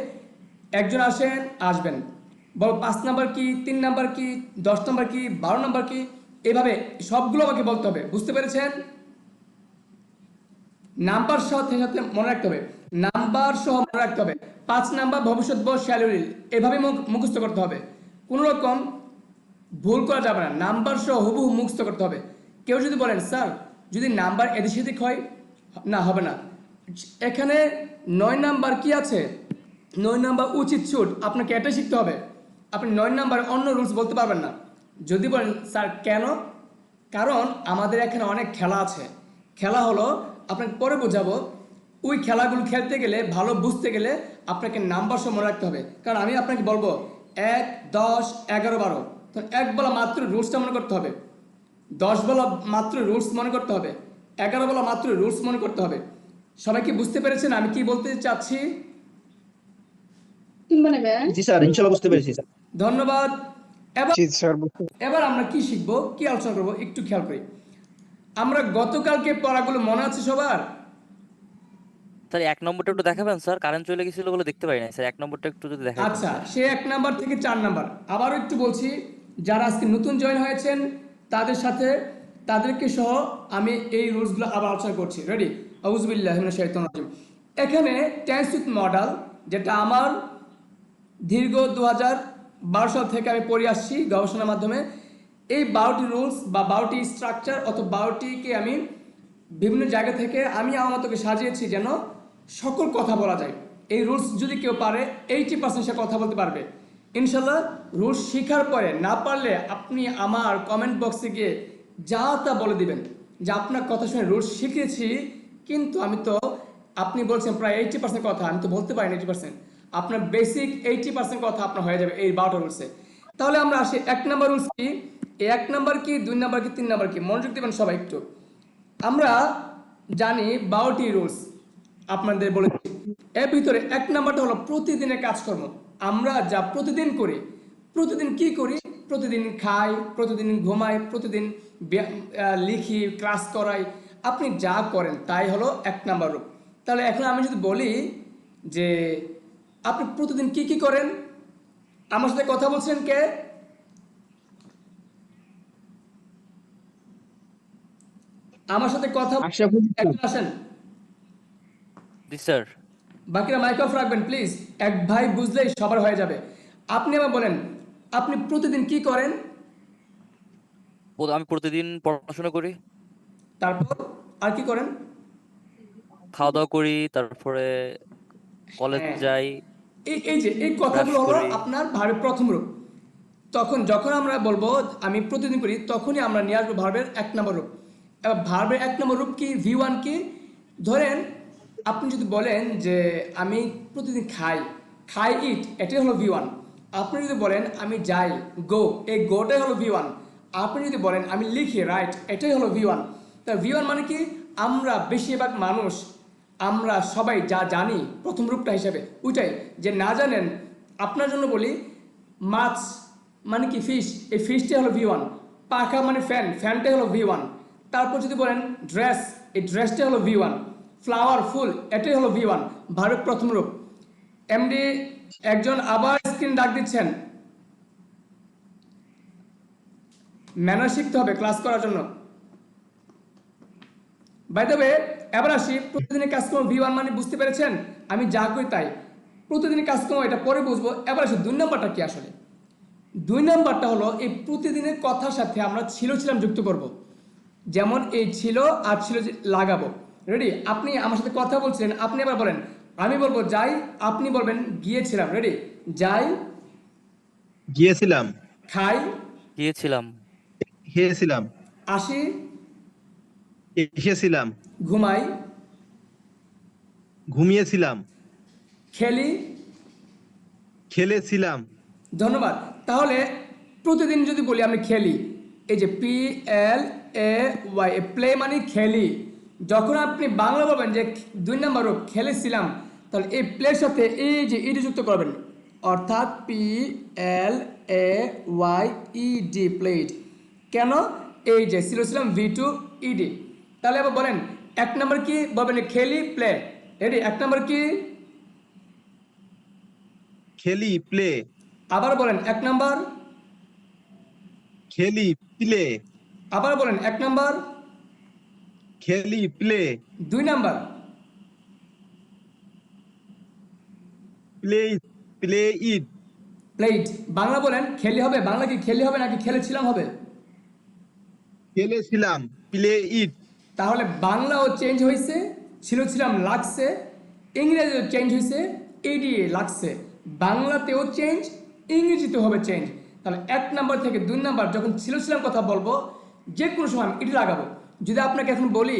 একজন আসবেন, বল 5 নাম্বার কি, 3 নাম্বার কি, 10 নাম্বার কি, 12 নাম্বার কি, এভাবে সবগুলো আমাকে বলতে হবে। বুঝতে পেরেছেন? নাম্বার সাথে সাথে মনে রাখতে হবে, নাম্বার সহ মনে রাখতে হবে। 5 নাম্বার ভবিষ্যৎ বল শ্যালুরিল, এভাবে মুখস্থ করতে হবে। কোনো রকম ভুল করা যাবে না, নাম্বার সহ হুবহু মুখস্থ করতে হবে। কেউ যদি বলেন স্যার যদি নাম্বার এদিক সেদিক হয়, না হবে না। এখানে 9 নাম্বার কি আছে, 9 নাম্বার উচিত শুড, আপনাকে এটা শিখতে হবে। আপনি 9 নাম্বার অন্য রুলস বলতে পারবেন না। যদি বলেন স্যার কেন, কারণ আমাদের এখানে অনেক খেলা আছে। খেলা হলো, আপনাকে পরে বোঝাবো, ওই খেলাগুলো খেলতে গেলে, ভালো বুঝতে গেলে আপনাকে নাম্বার সহ মনে রাখতে হবে। কারণ আমি আপনাকে বলবো 1, 10, 11, 12, তো 1 বলা মাত্র রুলসটা মনে করতে হবে, 10 বলা মাত্র রুলস মনে করতে হবে, 11 বলা মাত্র রুলস মনে করতে হবে। সবাই কি বুঝতে পেরেছেন আমি কি বলতে চাচ্ছি? জি স্যার, ইনশাআল্লাহ বুঝতে পেরেছি স্যার। ধন্যবাদ। এবার জি স্যার, বুঝতে এবার আমরা কি শিখবো, কি আলোচনা করবো, একটু খেয়াল করি। আমরা গতকালকে পড়াগুলো মনে আছে সবার? স্যার 1 নম্বরটা একটু দেখাবেন স্যার, কারেন্ট চলে গেছিল বলে দেখতে পাই না স্যার। 1 নম্বরটা একটু যদি দেখাইতেন আচ্ছা, স্যার। সে 1 নাম্বার থেকে 4 নাম্বার আবারও একটু বলছি, যারা আজকে নতুন জয়েন হয়েছেন তাদের সাথে, তাদেরকে সহ আমি এই রুলসগুলো আবার আলোচনা করছি। রেডি? আউযুবিল্লাহি মিনাশ শাইতানির রাজিম। এখানে টেন্স উইথ মডেল, যেটা আমার দীর্ঘ 2012 সাল থেকে আমি পড়ে আসছি গবেষণার মাধ্যমে, এই 12টি রুলস বা 12টি স্ট্রাকচার অথবা 12টিকে আমি বিভিন্ন জায়গা থেকে আমি আমার মতোকে সাজিয়েছি যেন সকল কথা বলা যায়। এই রুলস যদি কেউ পারে 80% সে কথা বলতে পারবে ইনশাল্লাহ। রুলস শেখার পরে না পারলে আপনি আমার কমেন্ট বক্সে গিয়ে যা তা বলে দিবেন যে আপনার কথা শুনে রুলস শিখেছি, কিন্তু আমি তো, আপনি বলছেন প্রায় 80% কথা আমি তো বলতে পারি না 80%, আপনার বেসিক 80% কথা আপনার হয়ে যাবে এই 12টা রুলসে। তাহলে আমরা আসি 1 নাম্বার রুলস কি, 1 নাম্বার কি, 2 নাম্বার কি, 3 নাম্বার কি, মনোযোগ দেবেন সবাই একটু। আমরা জানি 12টি রুলস আপনাদের বলেছি। এর ভিতরে 1 নাম্বারটা হলো প্রতিদিনের কাজকর্ম। আমরা যা প্রতিদিন করি, প্রতিদিন কি করি, প্রতিদিন খাই, প্রতিদিন ঘুমাই, প্রতিদিন লিখি, ক্লাস করাই, আপনি যা করেন তাই হলো 1 নাম্বার রূপ। তাহলে এখন আমি যদি বলি যে আপনি প্রতিদিন কি কি করেন, আমার সাথে কথা বলছেন কে? আমার সাথে কথা একজন আসেন, জি স্যার। বাকিরা মাইক অফ রাখবেন প্লিজ। এক ভাই বুঝলেই সবার হয়ে যাবে। আপনি আবার বলেন আপনি প্রতিদিন কি করেন? আমি প্রতিদিন পড়াশোনা করি, তারপর আর কি করেন? খাওয়া দাওয়া করি, তারপরে কলেজ হ্যাঁ, যাই, এই যে এই ব্রাশ কথাগুলো হলো করি। আপনার ভার্বের প্রথম রূপ। যখন আমরা বলবো আমি প্রতিদিন করি, তখনই আমরা নিয়ে আসবো ভার্বের 1 নম্বর রূপ। এবার ভার্বের 1 নম্বর রূপ কি, V1 কি? ধরেন আপনি যদি বলেন যে আমি প্রতিদিন খাই ইট, এটাই হলো V1। আপনি যদি বলেন আমি যাই, গো, এই গোটাই হলো V1। আপনি যদি বলেন আমি লিখি, রাইট, এটাই হলো V1। তা V1 মানে কি, আমরা বেশিরভাগ মানুষ, আমরা সবাই যা জানি প্রথম রূপটা হিসাবে ওইটাই। যে না জানেন আপনার জন্য বলি, মাছ মানে কি, ফিশ, এই ফিশটাই হলো V1। পাখা মানে ফ্যানটাই হলো V1। তারপর যদি বলেন ড্রেস, এই ড্রেসটাই হলো V1। ফ্লাওয়ার ফুল, এটাই হলো V1 ভার্বের প্রথম রূপ। এমডি একজন আবার স্ক্রিন ডাক দিচ্ছেন, ম্যানার শিখতে হবে ক্লাস করার জন্য। বাই দ্য ওয়ে, এবার আসি প্রতিদিনের কাজকর্ম V1 মানে বুঝতে পেরেছেন? আমি যা করি তাই প্রতিদিনের কাজকর্ম, এটা পরে বুঝবো। এবার আসি 2 নাম্বারটা কি আসলে। 2 নাম্বারটা হলো এই প্রতিদিনের কথার সাথে আমরা ছিলাম যুক্ত করব। যেমন এই ছিল আর ছিল লাগাবো। রেডি? আপনি আমার সাথে কথা বলছিলেন, আপনি এবার বলেন, আমি বলবো যাই, আপনি বলবেন গিয়েছিলাম। রেডি? যাই, গিয়েছিলাম, খাই, গিয়েছিলাম, খেয়েছিলাম, আসি, এসেছিলাম, ঘুমাই, ঘুমিয়েছিলাম, খেলি। খেলেছিলাম। ধন্যবাদ। তাহলে প্রতিদিন যদি বলি আমি খেলি, এই যে PLAY, প্লে মানে খেলি। যখন আপনি বাংলা বলবেন যে 2 নাম্বার রূপ খেলেছিলাম, তাহলে এই প্লের সাথে এই যে ইডি যুক্ত করবেন, অর্থাৎ PLAYED, প্লেড। কেন? এই যে ছিলাম V2 ED। তাহলে আবার বলেন 1 নাম্বার কি বলবেন? খেলি, প্লে। রেডি? 1 নাম্বার কি? খেলি, প্লে। আবার বলেন 1 নাম্বার। খেলি, প্লে। আবার বলেন 1 নাম্বার। খেলি, play. 2 number. Play, play it. Plate. Bangla বলেন, খেলি হবে। বাংলা কি খেলি হবে নাকি খেলেছিলাম হবে? খেলেছিলাম, প্লে ইট। তাহলে বাংলাও চেঞ্জ হয়েছে, ছিলাম লাগছে। ইংরেজিও চেঞ্জ হয়েছে, এডি লাগছে। বাংলাতেও চেঞ্জ, ইংরেজিতেও হবে চেঞ্জ। তাহলে 1 নাম্বার থেকে 2 নাম্বার যখন ছিলাম কথা বলবো, যে কোনো সময় আমি এটি লাগাবো। যদি আপনাকে এখন বলি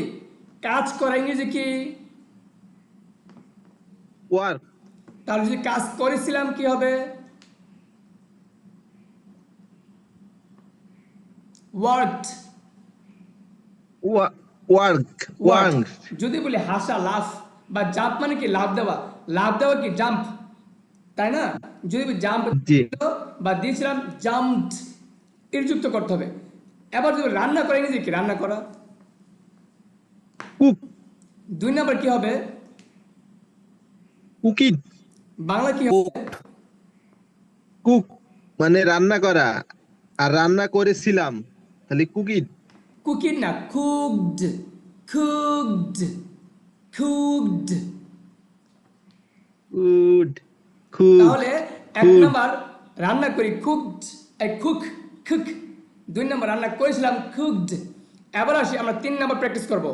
কাজ করা ইংরেজি কি, ওয়ার্ক। তাহলে যদি কাজ করেছিলাম কি হবে? ওয়ার্কড। Work, work. যদি বলি হাসা, লাফ, বা জাম্প মানে কি লাফ দেওয়া, লাফ দেওয়া কি জাম্প, তাই না? যদি জাম্প জি। বা দিয়েছিলাম জাম্পড, এর যুক্ত করতে হবে। এবার যদি রান্না করা ইংরেজি কি রান্না করা? কুক, 2 নাম্বার কি হবে? কুকিং। বাংলা কি হবে? কুকড, কুক মানে রান্না করা, আর রান্না করেছিলাম, তাহলে কুকিং। কুকিং না, cooked, cooked, cooked. Food, cook, তাহলে 1 food। নাম্বার রান্না করি কুকড, কুক, কুক। 2 নাম্বার রান্না করেছিলাম কুকড। এবার আসি আমরা 3 নাম্বার প্র্যাকটিস করব।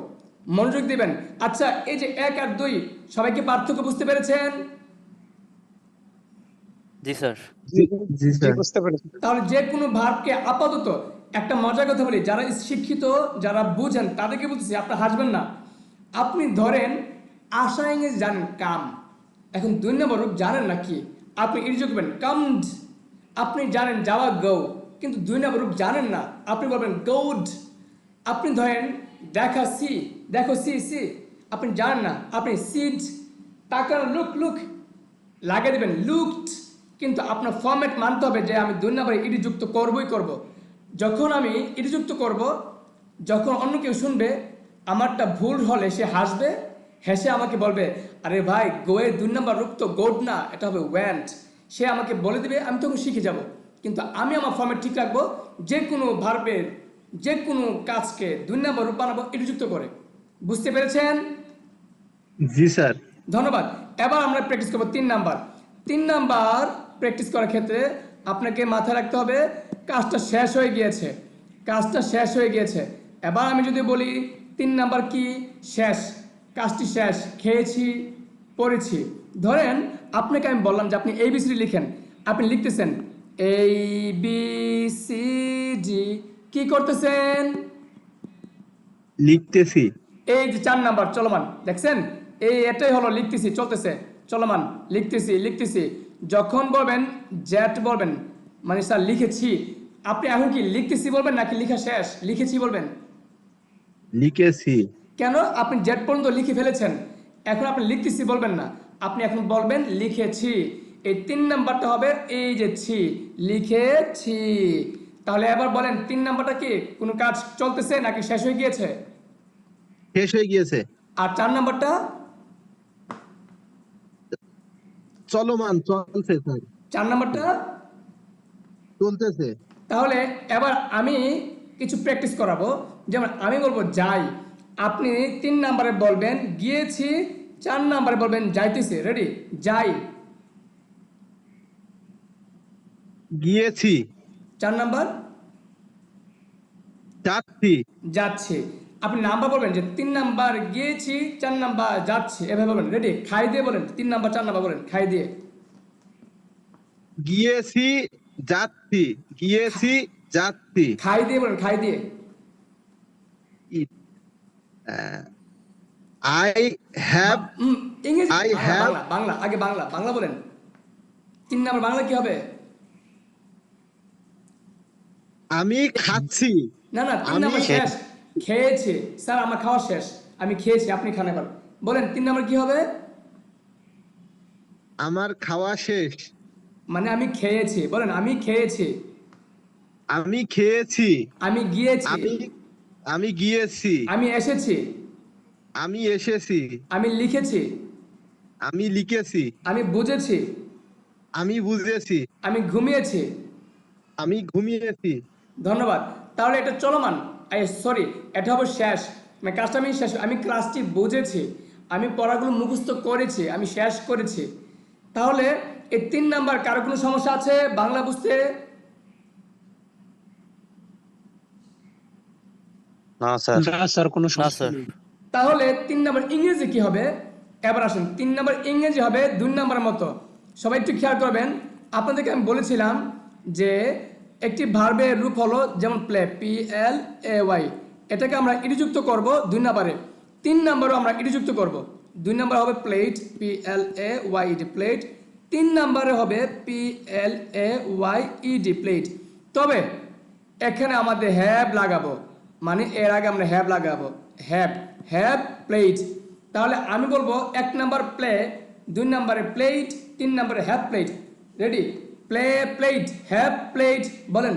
মনোযোগ দিবেন। আচ্ছা, এই যে 1 আর 2 সবাই কি পার্থক্য বুঝতে পেরেছেন? জি স্যার, জি, জি স্যার। বুঝতে পেরেছি। তাহলে যে কোনো ভার্বকে আপাতত একটা মজার কথা বলি, যারা শিক্ষিত, যারা বুঝেন তাদেরকে বলতেছি, আপনি হাসবেন না। আপনি ধরেন আশা ইংরেজি জানেন কাম, এখন 2 নম্বর রূপ জানেন না কি, আপনি ইংরেজি করবেন কামড। আপনি জানেন যাওয়া গো, কিন্তু 2 নম্বর রূপ জানেন না, আপনি বলবেন গোড। আপনি ধরেন দেখা সি, দেখো সি সি, আপনি জানেন না, আপনি সিড। তাকান লুক লুক, লাগিয়ে দেবেন লুকড। কিন্তু আপনার ফরম্যাট মানতে হবে যে আমি 2 নম্বরে ইডি যুক্ত করবই করব। যখন আমি ইডি যুক্ত করব, যখন অন্য কেউ শুনবে আমারটা ভুল হলে সে হাসবে, হেসে আমাকে বলবে, আরে ভাই গোয়ের 2 নম্বর রূপ তো গোড না, এটা হবে ওয়েন্ট। সে আমাকে বলে দেবে, আমি তখন শিখে যাব। কিন্তু আমি আমার ফরম্যাট ঠিক রাখবো, যে কোনো ভার্বের যে কোনো কাজকে 2 নম্বর রূপ বানাবো ইডি যুক্ত করে। বুঝতে পেরেছেন? জি স্যার। ধন্যবাদ। এবার আমরা প্র্যাকটিস করবো 3 নাম্বার। 3 নাম্বার প্র্যাকটিস করার ক্ষেত্রে আপনাকে মাথায় রাখতে হবে কাজটা শেষ হয়ে গিয়েছে, কাজটা শেষ হয়ে গিয়েছে। এবার আমি যদি বলি 3 নাম্বার কি, শেষ, কাজটি শেষ, খেয়েছি, পড়েছি। ধরেন আপনাকে আমি বললাম যে আপনি ABCD লিখেন, আপনি লিখতেছেন ABCD, কি করতেছেন? লিখতেছি। এই যে 4 নাম্বার চলমান, দেখছেন? এটাই হলো লিখতেছি, চলতেছে, চলমান, লিখতেছি লিখতেছি। যখন বলবেন জেট বলবেন, মানে স্যার লিখেছি, আপনি এখন কি লিখতেছি বলবেন নাকি লিখা শেষ? লিখেছি বলবেন। লিখেছি। কেন? আপনি জেট পর্যন্ত লিখে ফেলেছেন, এখন আপনি লিখতেছি বলবেন না, আপনি এখন বলবেন লিখেছি। এই 3 নাম্বারটা হবে এই যে ছি, লিখেছি। তাহলে এবার বলেন 3 নাম্বারটা কি কোনো কাজ চলতেছে নাকি শেষ হয়ে গিয়েছে? শেষ হয়ে গিয়েছে। আর 4 নাম্বারটা চলমান, চলছে স্যার, 4 নাম্বারটা চলতেছে। তাহলে এবার আমি কিছু প্র্যাকটিস করাবো। যেমন আমি বলবো যাই, আপনি 3 নাম্বারে বলবেন গিয়েছি, 4 নাম্বারে বলবেন যাইতেছি। রেডি? যাই, গিয়েছি, 4 নাম্বার যাচ্ছি, যাচ্ছে। আপনি নাম্বার বলবেন যে 3 নাম্বার গিয়েছি, 4 নাম্বার যাচ্ছে, এভাবে বলবেন। রেডি? খাই দিয়ে বলেন, 3 নাম্বার 4 নাম্বার বলেন খাই দিয়ে। গিয়েছি, যাচ্ছি, গিয়েছি, যাচ্ছি। খাই দিয়ে বলেন, খাই দিয়ে। আই হ্যাভ, ইংরেজি, I have- বাংলা বাংলা আগে বাংলা বাংলা বলেন। 3 নাম্বার বাংলা কি হবে? আমি খাচ্ছি, না না, 3 আমি নাম্বার শেষ। খেয়েছে স্যার, আমার খাওয়া শেষ, আমি খেয়েছি, আপনি খান এবার। বলেন 3 নাম্বার কি হবে? আমার খাওয়া শেষ, মানে আমি খেয়েছি, বলেন আমি খেয়েছি। আমি খেয়েছি, আমি গিয়েছি, আমি গিয়েছি, আমি এসেছি, আমি এসেছি, আমি লিখেছি, আমি লিখেছি, আমি বুঝেছি, আমি বুঝেছি, আমি ঘুমিয়েছি। আমি ঘুমিয়েছি। ধন্যবাদ। তাহলে এটা চলমান, সরি, এটা হবে শেষ, মানে কাজটা আমি শেষ, আমি ক্লাসটি বুঝেছি, আমি পড়াগুলো মুখস্থ করেছি, আমি শেষ করেছি। তাহলে এই 3 নাম্বার কারো কোনো সমস্যা আছে বাংলা বুঝতে? না স্যার। না স্যার, কোনো না সমস্যা স্যার। নেই। তাহলে 3 নাম্বার ইংরেজি কি হবে? এবার আসেন, 3 নাম্বার ইংরেজি হবে 2 নাম্বারের মতো। সবাই একটু খেয়াল করবেন, আপনাদেরকে আমি বলেছিলাম যে একটি ভার্বের রূপ হলো যেমন প্লে, PLAY, এটাকে আমরা ইডিযুক্ত করব 2 নাম্বারে। 3 নাম্বারও আমরা ইডিযুক্ত করব। 2 নাম্বার হবে প্লেট, PLAYED, প্লেট। 3 নাম্বারে হবে PLAYED, প্লেট। তবে এখানে আমাদের হ্যাভ লাগাবো, মানে এর আগে আমরা হ্যাভ লাগাবো, হ্যাভ প্লেট। তাহলে আমি বলবো 1 নাম্বার প্লে, 2 নাম্বারে প্লেট, 3 নাম্বারে have plate. Ready? Play, plate, have plate, বলেন।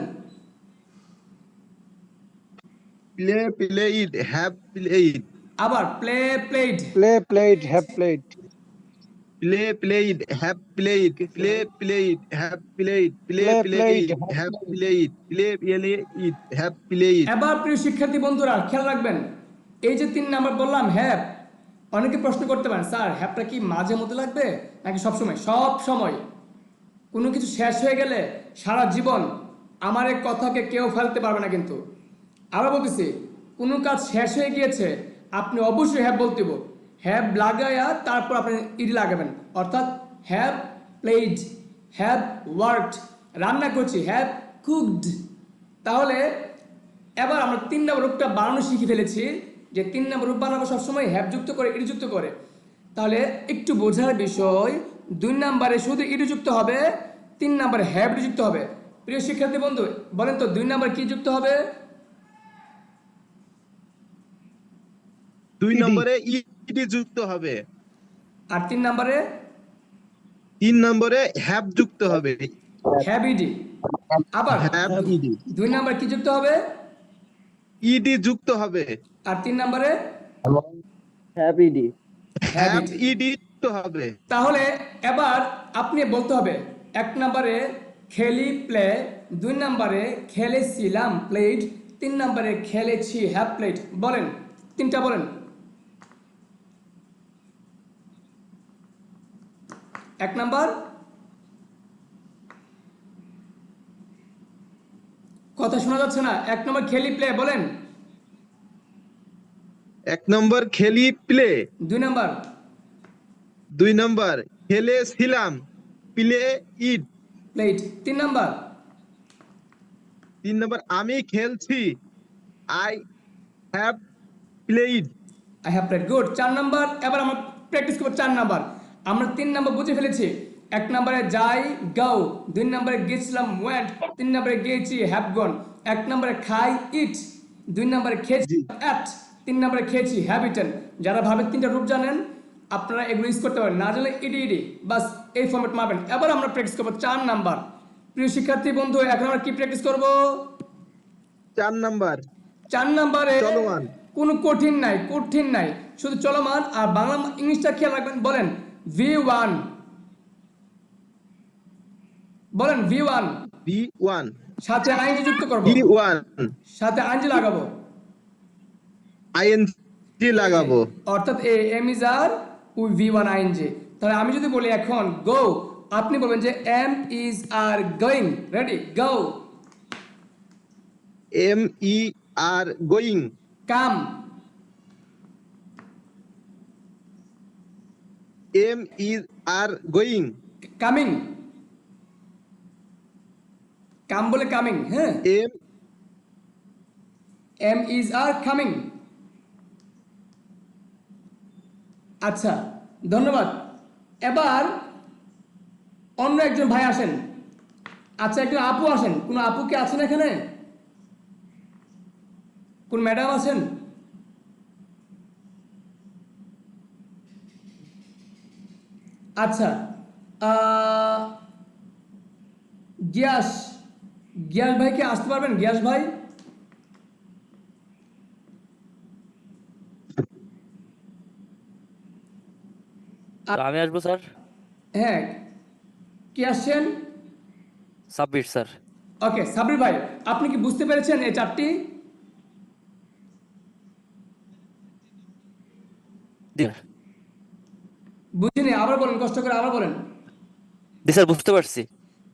প্লে, প্লেইড, হ্যাভ প্লেইড, আবার play, plate, play played, have plate, play, played, have played, play, played, have played, play, Play, played, played, have have played, play, played, have played. এবার প্রিয় শিক্ষার্থী বন্ধুরা খেয়াল রাখবেন, এই যে 3 নাম্বার বললাম হ্যাভ, অনেকে প্রশ্ন করতে পারেন স্যার হ্যাভটা কি মাঝে মধ্যে লাগবে নাকি সব সময়? সব সময়। কোনো কিছু শেষ হয়ে গেলে সারা জীবন আমার এই কথাকে কেউ ফেলতে পারবে না। কিন্তু আরো বলতেছি, কোনো কাজ শেষ হয়ে গিয়েছে, আপনি অবশ্যই হ্যাভ বলতে হবে। হ্যাভ লাগায়া তারপর আপনি ইডি লাগাবেন, অর্থাৎ হ্যাভ প্লেড, হ্যাভ ওয়ার্কড, রান্না করছি, হ্যাভ কুকড। তাহলে এবার আমরা 3 নম্বর রূপটা বানানো শিখে ফেলেছি, যে 3 নম্বর রূপ বানাবো সবসময় হ্যাভ যুক্ত করে, ইডি যুক্ত করে। তাহলে একটু বোঝার বিষয়, 2 নম্বরে শুধু ইডি যুক্ত হবে, 3 নম্বরে হ্যাভ যুক্ত হবে। প্রিয় শিক্ষার্থী বন্ধু বলেন তো 2 নম্বর কি যুক্ত হবে? 2 নম্বরে ইডি যুক্ত হবে, আর 3 নম্বরে 3 নম্বরে হ্যাভ যুক্ত হবে, হ্যাভ ইডি। আবার হ্যাভ ইডি, 2 নম্বর কি যুক্ত হবে? ইডি যুক্ত হবে, আর 3 নম্বরে have ed. Have have ed. Ed যুক্ত হবে। তাহলে এবার আপনি বলতে হবে 1 নম্বরে খেলি প্লে, 2 নম্বরে খেলেছিলাম প্লেট, 3 নম্বরে খেলেছি হ্যাভ প্লেট। বলেন 3টা বলেন। 1 নম্বর, কথা শোনা যাচ্ছে না। 1 নম্বর খেলি প্লে বলেন। 1 নম্বর খেলি প্লে, 2 নম্বর 2 নম্বর খেলেছিলাম প্লে ইড, প্লেট। 3 নম্বর 3 নম্বর আমি খেলছি I have played. I have played. Good. 4 নম্বর, এবার আমরা প্র্যাকটিস করব। 4 নম্বর আমরা 3 নম্বর বুঝে ফেলেছি। 1 নম্বরে যাই গাও, 2 নম্বরে গেছিলাম ওয়েন্ট, 3 নম্বরে গিয়েছি হ্যাভ গন। 1 নম্বরে খাই ইট, 2 নম্বরে খেয়েছি অ্যাট, 3 নম্বরে খেয়েছি হ্যাভ ইটেন। যারা ভাবেন 3টা রূপ জানেন আপনারা এগুলো ইউজ করতে পারেন, না জানলে ইডি ইডি বাস এই ফরম্যাট মারবেন। এবার আমরা প্র্যাকটিস করব 4 নাম্বার। প্রিয় শিক্ষার্থী বন্ধু এখন আমরা কি প্র্যাকটিস করব? 4 নম্বর 4 নম্বরে চলমান। কোনো কঠিন নাই, কঠিন নাই। শুধু চলমান, আর বাংলা ইংলিশটা খেয়াল রাখবেন। বলেন V1, বলেন V1, V1 সাথে আইনজি যুক্ত করব, V1 সাথে আইনজি লাগাবো, ING লাগাবো। অর্থাৎ M is R we V1 ING. তাহলে আমি যদি বলি এখন গো, আপনি বলবেন যে M is are going. Ready, go. MER going, come, MER going, coming, কাম বলে কামিং, হ্যাঁ, M M is are coming. আচ্ছা, ধন্যবাদ। এবার অন্য একজন ভাই আসেন। আচ্ছা, একজন আপু আসেন। কোন আপু কি আছেন এখানে? কোন ম্যাডাম আছেন? আচ্ছা, গিয়াস, গিয়াস ভাই কি আসতে পারবেন? গিয়াস ভাই, তো আমি আসবো স্যার। হ্যাঁ, কি আসছেন? সাব্বির স্যার। ওকে, সাবরির ভাই, আপনি কি বুঝতে পেরেছেন এই চারটি? জি বুঝিনি, আবার বলেন, কষ্ট করে আবার বলেন। জি স্যার, বুঝতে পারছি।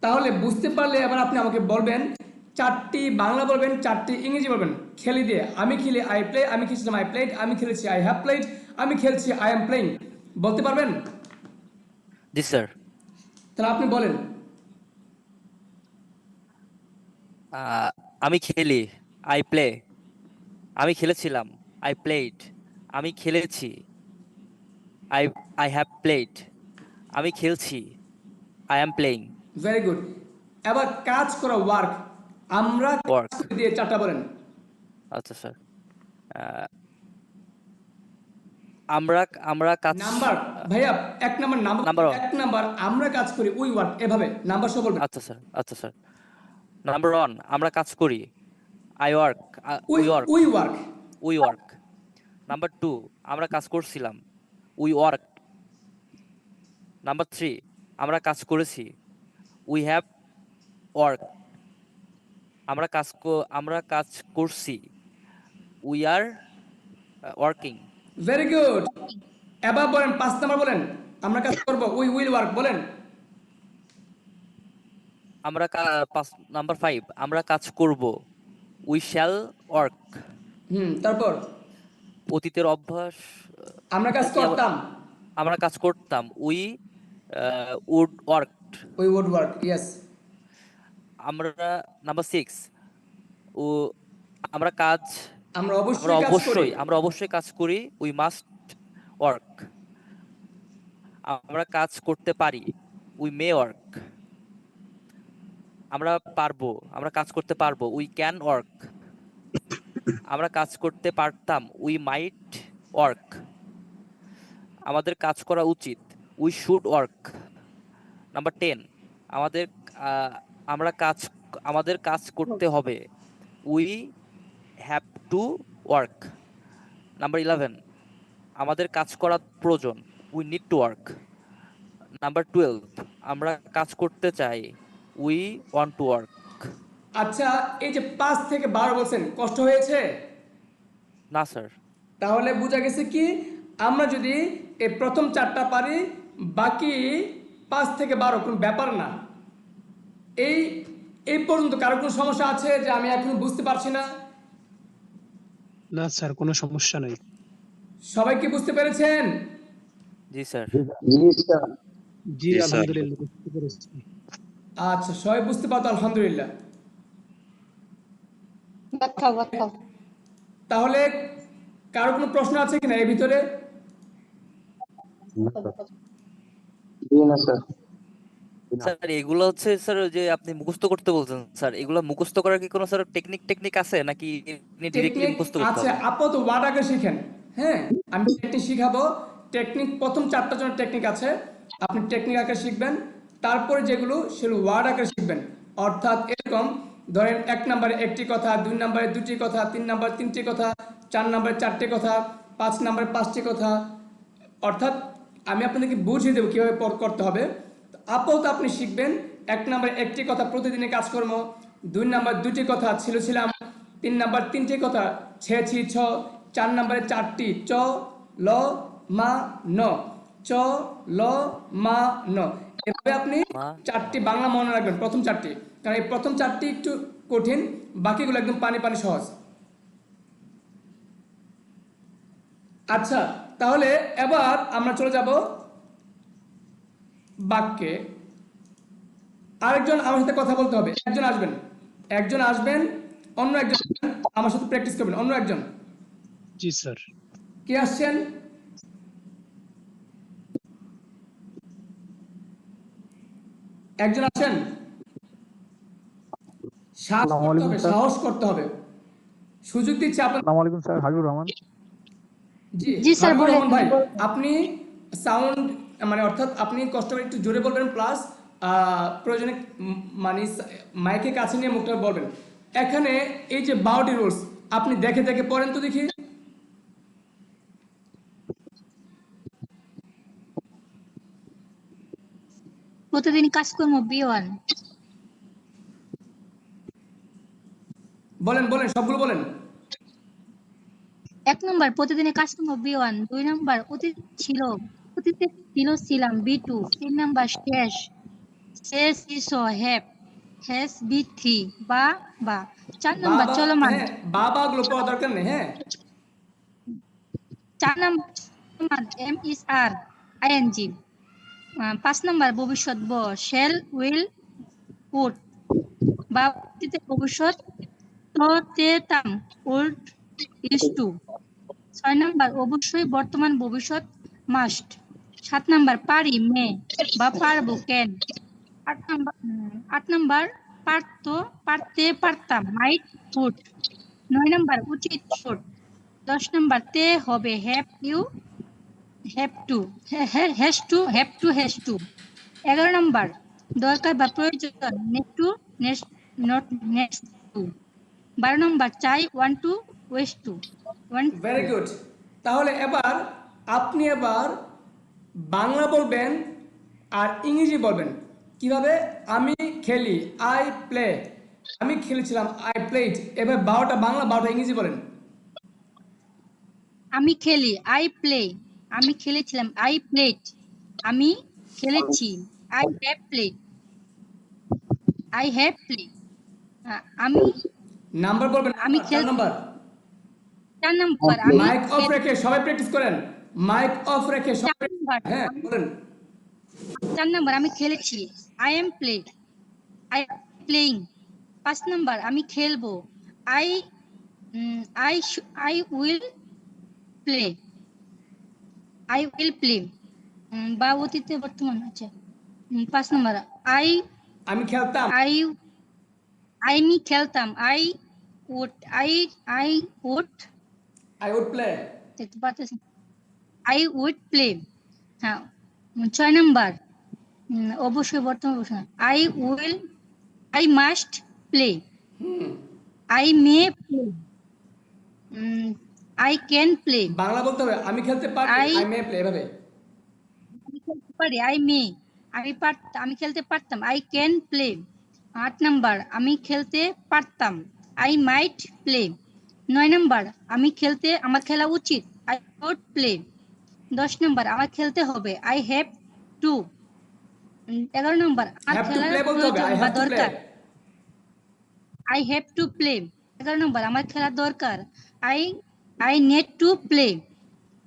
তাহলে বুঝতে পারলে এবার আপনি আমাকে বলবেন, চারটি বাংলা বলবেন, চারটি ইংরেজি বলবেন। খেলি দিয়ে, আমি খেলি আই প্লে, আমি খেলছিলাম আই প্লেড, আমি খেলেছি আই হ্যাভ প্লেড, আমি খেলছি আই এম প্লেইং। বলতে পারবেন? জি স্যার। তাহলে আপনি বলেন। আমি খেলি, আই প্লে। আমি খেলেছিলাম, আই প্লেড। আমি খেলেছি, আই আই হ্যাভ প্লেড। আমি খেলছি, I am playing. Very good. এবার কাজ করা, ওয়ার্ক। আমরা কাজ ওয়ার্ক। করে দিয়ে চারটা বলেন। আচ্ছা স্যার। আমরা আমরা কাজ। নাম্বার ভাইয়া, এক নাম্বার নাম্বার, নাম্বার ওয়ান। এক নাম্বার আমরা কাজ করি, উই ওয়ার্ক, এভাবে নাম্বার সহ বলবেন। আচ্ছা স্যার, আচ্ছা স্যার। নাম্বার ওয়ান, আমরা কাজ করি, I work, we we work, we work. We work. Number two, আমরা কাজ করছিলাম, উই ওয়ার্ক। নাম্বার থ্রি, আমরা কাজ করেছি, উই হ্যাভ ওয়ার্ক। আমরা কাজ করছি, we are working. Very good. এবার বলেন 5 নাম্বার বলেন, আমরা কাজ করব, উই উইল ওয়ার্ক বলেন। নাম্বার ফাইভ, আমরা কাজ করব, উই শ্যাল ওয়ার্ক। তারপর অতীতের অভ্যাস, আমরা কাজ করতাম, আমরা কাজ করতাম, we would work. We would work, yes. আমরা নাম্বার সিক্স, ও আমরা কাজ আমরা অবশ্যই কাজ করি। আমরা অবশ্যই কাজ করি, উই মাস্ট ওয়ার্ক। আমরা কাজ করতে পারি, উই মে ওয়ার্ক। আমরা কাজ করতে পারবো, উই ক্যান ওয়ার্ক। আমরা কাজ করতে পারতাম, উই মাইট ওয়ার্ক। আমাদের কাজ করা উচিত, উই শুড ওয়ার্ক। নাম্বার 10, আমাদের আহ, আমাদের কাজ করতে হবে, we have to work. Number 11, আমাদের কাজ করা প্রয়োজন, we need to work. Number 12, আমরা কাজ করতে চাই, উই ওয়ান্ট টু ওয়ার্ক। আচ্ছা, এই যে 5 থেকে 12 বলছেন, কষ্ট হয়েছে? না স্যার। তাহলে বোঝা গেছে কি, আমরা যদি এই প্রথম 4টা পারি, বাকি 5 থেকে 12 কোনো ব্যাপার না। এই এই পর্যন্ত কারো কোনো সমস্যা আছে যে আমি এখন বুঝতে পারছি না? না স্যার, কোনো সমস্যা নাই। সবাই কি বুঝতে পেরেছেন? জি স্যার। জি আলহামদুলিল্লাহ বুঝতে পেরেছি। আচ্ছা, সবাই বুঝতে পারতো, আলহামদুলিল্লাহ। তাহলে কারো কোনো প্রশ্ন আছে কিনা এর ভিতরে? স্যার এগুলো হচ্ছে স্যার যে আপনি মুখস্থ করতে বলছেন স্যার, এগুলো মুখস্থ করার কি কোনো স্যার টেকনিক আছে নাকি ডিরেক্টলি টেকনিক মুখস্থ করতে আছে, হবে? আপাতত ওয়ার্ড আগে শিখেন। হ্যাঁ, আমি টেকনিক শিখাবো। টেকনিক প্রথম 4টা জনের টেকনিক আছে, আপনি টেকনিক আকারে শিখবেন। তারপরে যেগুলো সেগুলো ওয়ার্ড আকারে শিখবেন। অর্থাৎ এরকম ধরেন 1 নম্বরে 1টি কথা, 2 নম্বরে 2টি কথা, 3 নম্বরে 3টি কথা, 4 নম্বরে 4টি কথা, 5 নাম্বারে 5টি কথা, অর্থাৎ আমি আপনাদেরকে বুঝিয়ে দেবো কীভাবে করতে হবে। আপাতত আপনি শিখবেন 1 নাম্বার 1টি কথা প্রতিদিনের কাজকর্ম, 2 নাম্বার 2টি কথা ছিল ছিলাম, 3 নাম্বার 3টি কথা ছি ছ, 4 নাম্বারে 4টি চ ল মা ন, চ ল মা ন। এভাবে আপনি মা 4টি বাংলা মনে রাখবেন, প্রথম 4টি, কারণ এই প্রথম 4টি একটু কঠিন, বাকিগুলো একদম পানি পানি সহজ। আচ্ছা, তাহলে এবার আমরা চলে যাব বাক্যে। আরেকজন আমার সাথে কথা বলতে হবে, একজন আসবেন, অন্য একজন আমার সাথে প্র্যাকটিস করবেন, অন্য একজন। জি স্যার। কে আসছেন? একজন আছেন? সাহস করতে হবে। সুযোগ দিচ্ছে আপনার। আসসালামু আলাইকুম স্যার, হাবিবুর রহমান। জি স্যার, হাবিবুর বলেন। রহমান ভাই, আপনি সাউন্ড মানে অর্থাৎ আপনি কষ্ট করে একটু জোরে বলবেন, প্লাস প্রয়োজনে মানে মাইকে কাছে নিয়ে মুখটা বলবেন। এখানে এই যে 12টি রুলস আপনি দেখে দেখে পড়েন তো দেখি। প্রতিদিন কাজকর্ম B1। বলেন সবগুলো বলেন। 1 নম্বর প্রতিদিনের কাজকর্ম B1। 2 নম্বর অতীতে ছিলাম B2। 3 নম্বর শেষ ইস হ্যাজ B3 বা 4 নম্বর বাবা, চলমান। হ্যাঁ বাবাগুলো পড়া দরকার নেই, হ্যাঁ। 4 নম্বর চলমান M is R ing। 5 নম্বর ভবিষ্যৎ shall will would বা অতীতে ভবিষ্যৎ তাম would used to। 6 নম্বর অবশ্যই বর্তমান ভবিষ্যৎ মাস্ট। 7 নম্বর পারি মে বা পারবো ক্যান। 8 নম্বর পারতে পারতাম মাইট উড। 9 নম্বর উচিত শুড। 10 নম্বর তে হবে হ্যাভ টু হ্যাজ টু। 11 নম্বর দরকার বা প্রয়োজন নট নেক্সট টু। 12 নম্বর চাই want to wish to. Very good. তাহলে আপনি বাংলা বলবেন আর ইংরেজি বলবেন। কিভাবে? আমি খেলি, আই প্লে। আমি খেলেছিলাম, আই প্লেড। এবার 12টা বাংলা 12টা ইংরেজি বলেন। আমি খেলি, আই প্লে। আমি খেলেছিলাম, আই প্লেড। আমি খেলেছি, আই হ্যাভ প্লেড। আমি নাম্বার বলবেন, আমি 4 নাম্বার। 4 নম্বর আমি মাইক অফ রেখে সবাই প্র্যাকটিস করেন। মাইক অফ রেখে সবাই, হ্যাঁ বলেন। 4 নম্বর আমি খেলেছি, আই এম প্লেইং। 5 নম্বর আমি খেলবো, আই উইল প্লে। বা অতীতে বর্তমান আছে। 5 নম্বর আমি খেলতাম, আমি খেলতাম, আই উড প্লে। দেখতে পাচ্ছেন, আই উড প্লে। হ্যাঁ। 6 নম্বর অবশ্যই বর্তমান অবস্থা, I must play. I may play. I can play. Bangla বলতে হবে, আমি খেলতে পারি, আই মে প্লে। এভাবে আমি খেলতে পারি, আমি খেলতে পারতাম, আই ক্যান প্লে। 8 নাম্বার আমি খেলতে পারতাম, আই মাইট প্লে। 9 নাম্বার আমার খেলা উচিত, আই শুড প্লে। 10 নাম্বার আমার খেলতে হবে, আই হ্যাভ টু। 11 নাম্বার আমার হ্যাভ টু খেলার প্লে বলতে হবে, প্রয়োজন আই বা হ্যাভ টু প্লে। দরকার, I have to play. 11 number আমার খেলার দরকার, আই নিড টু প্লে।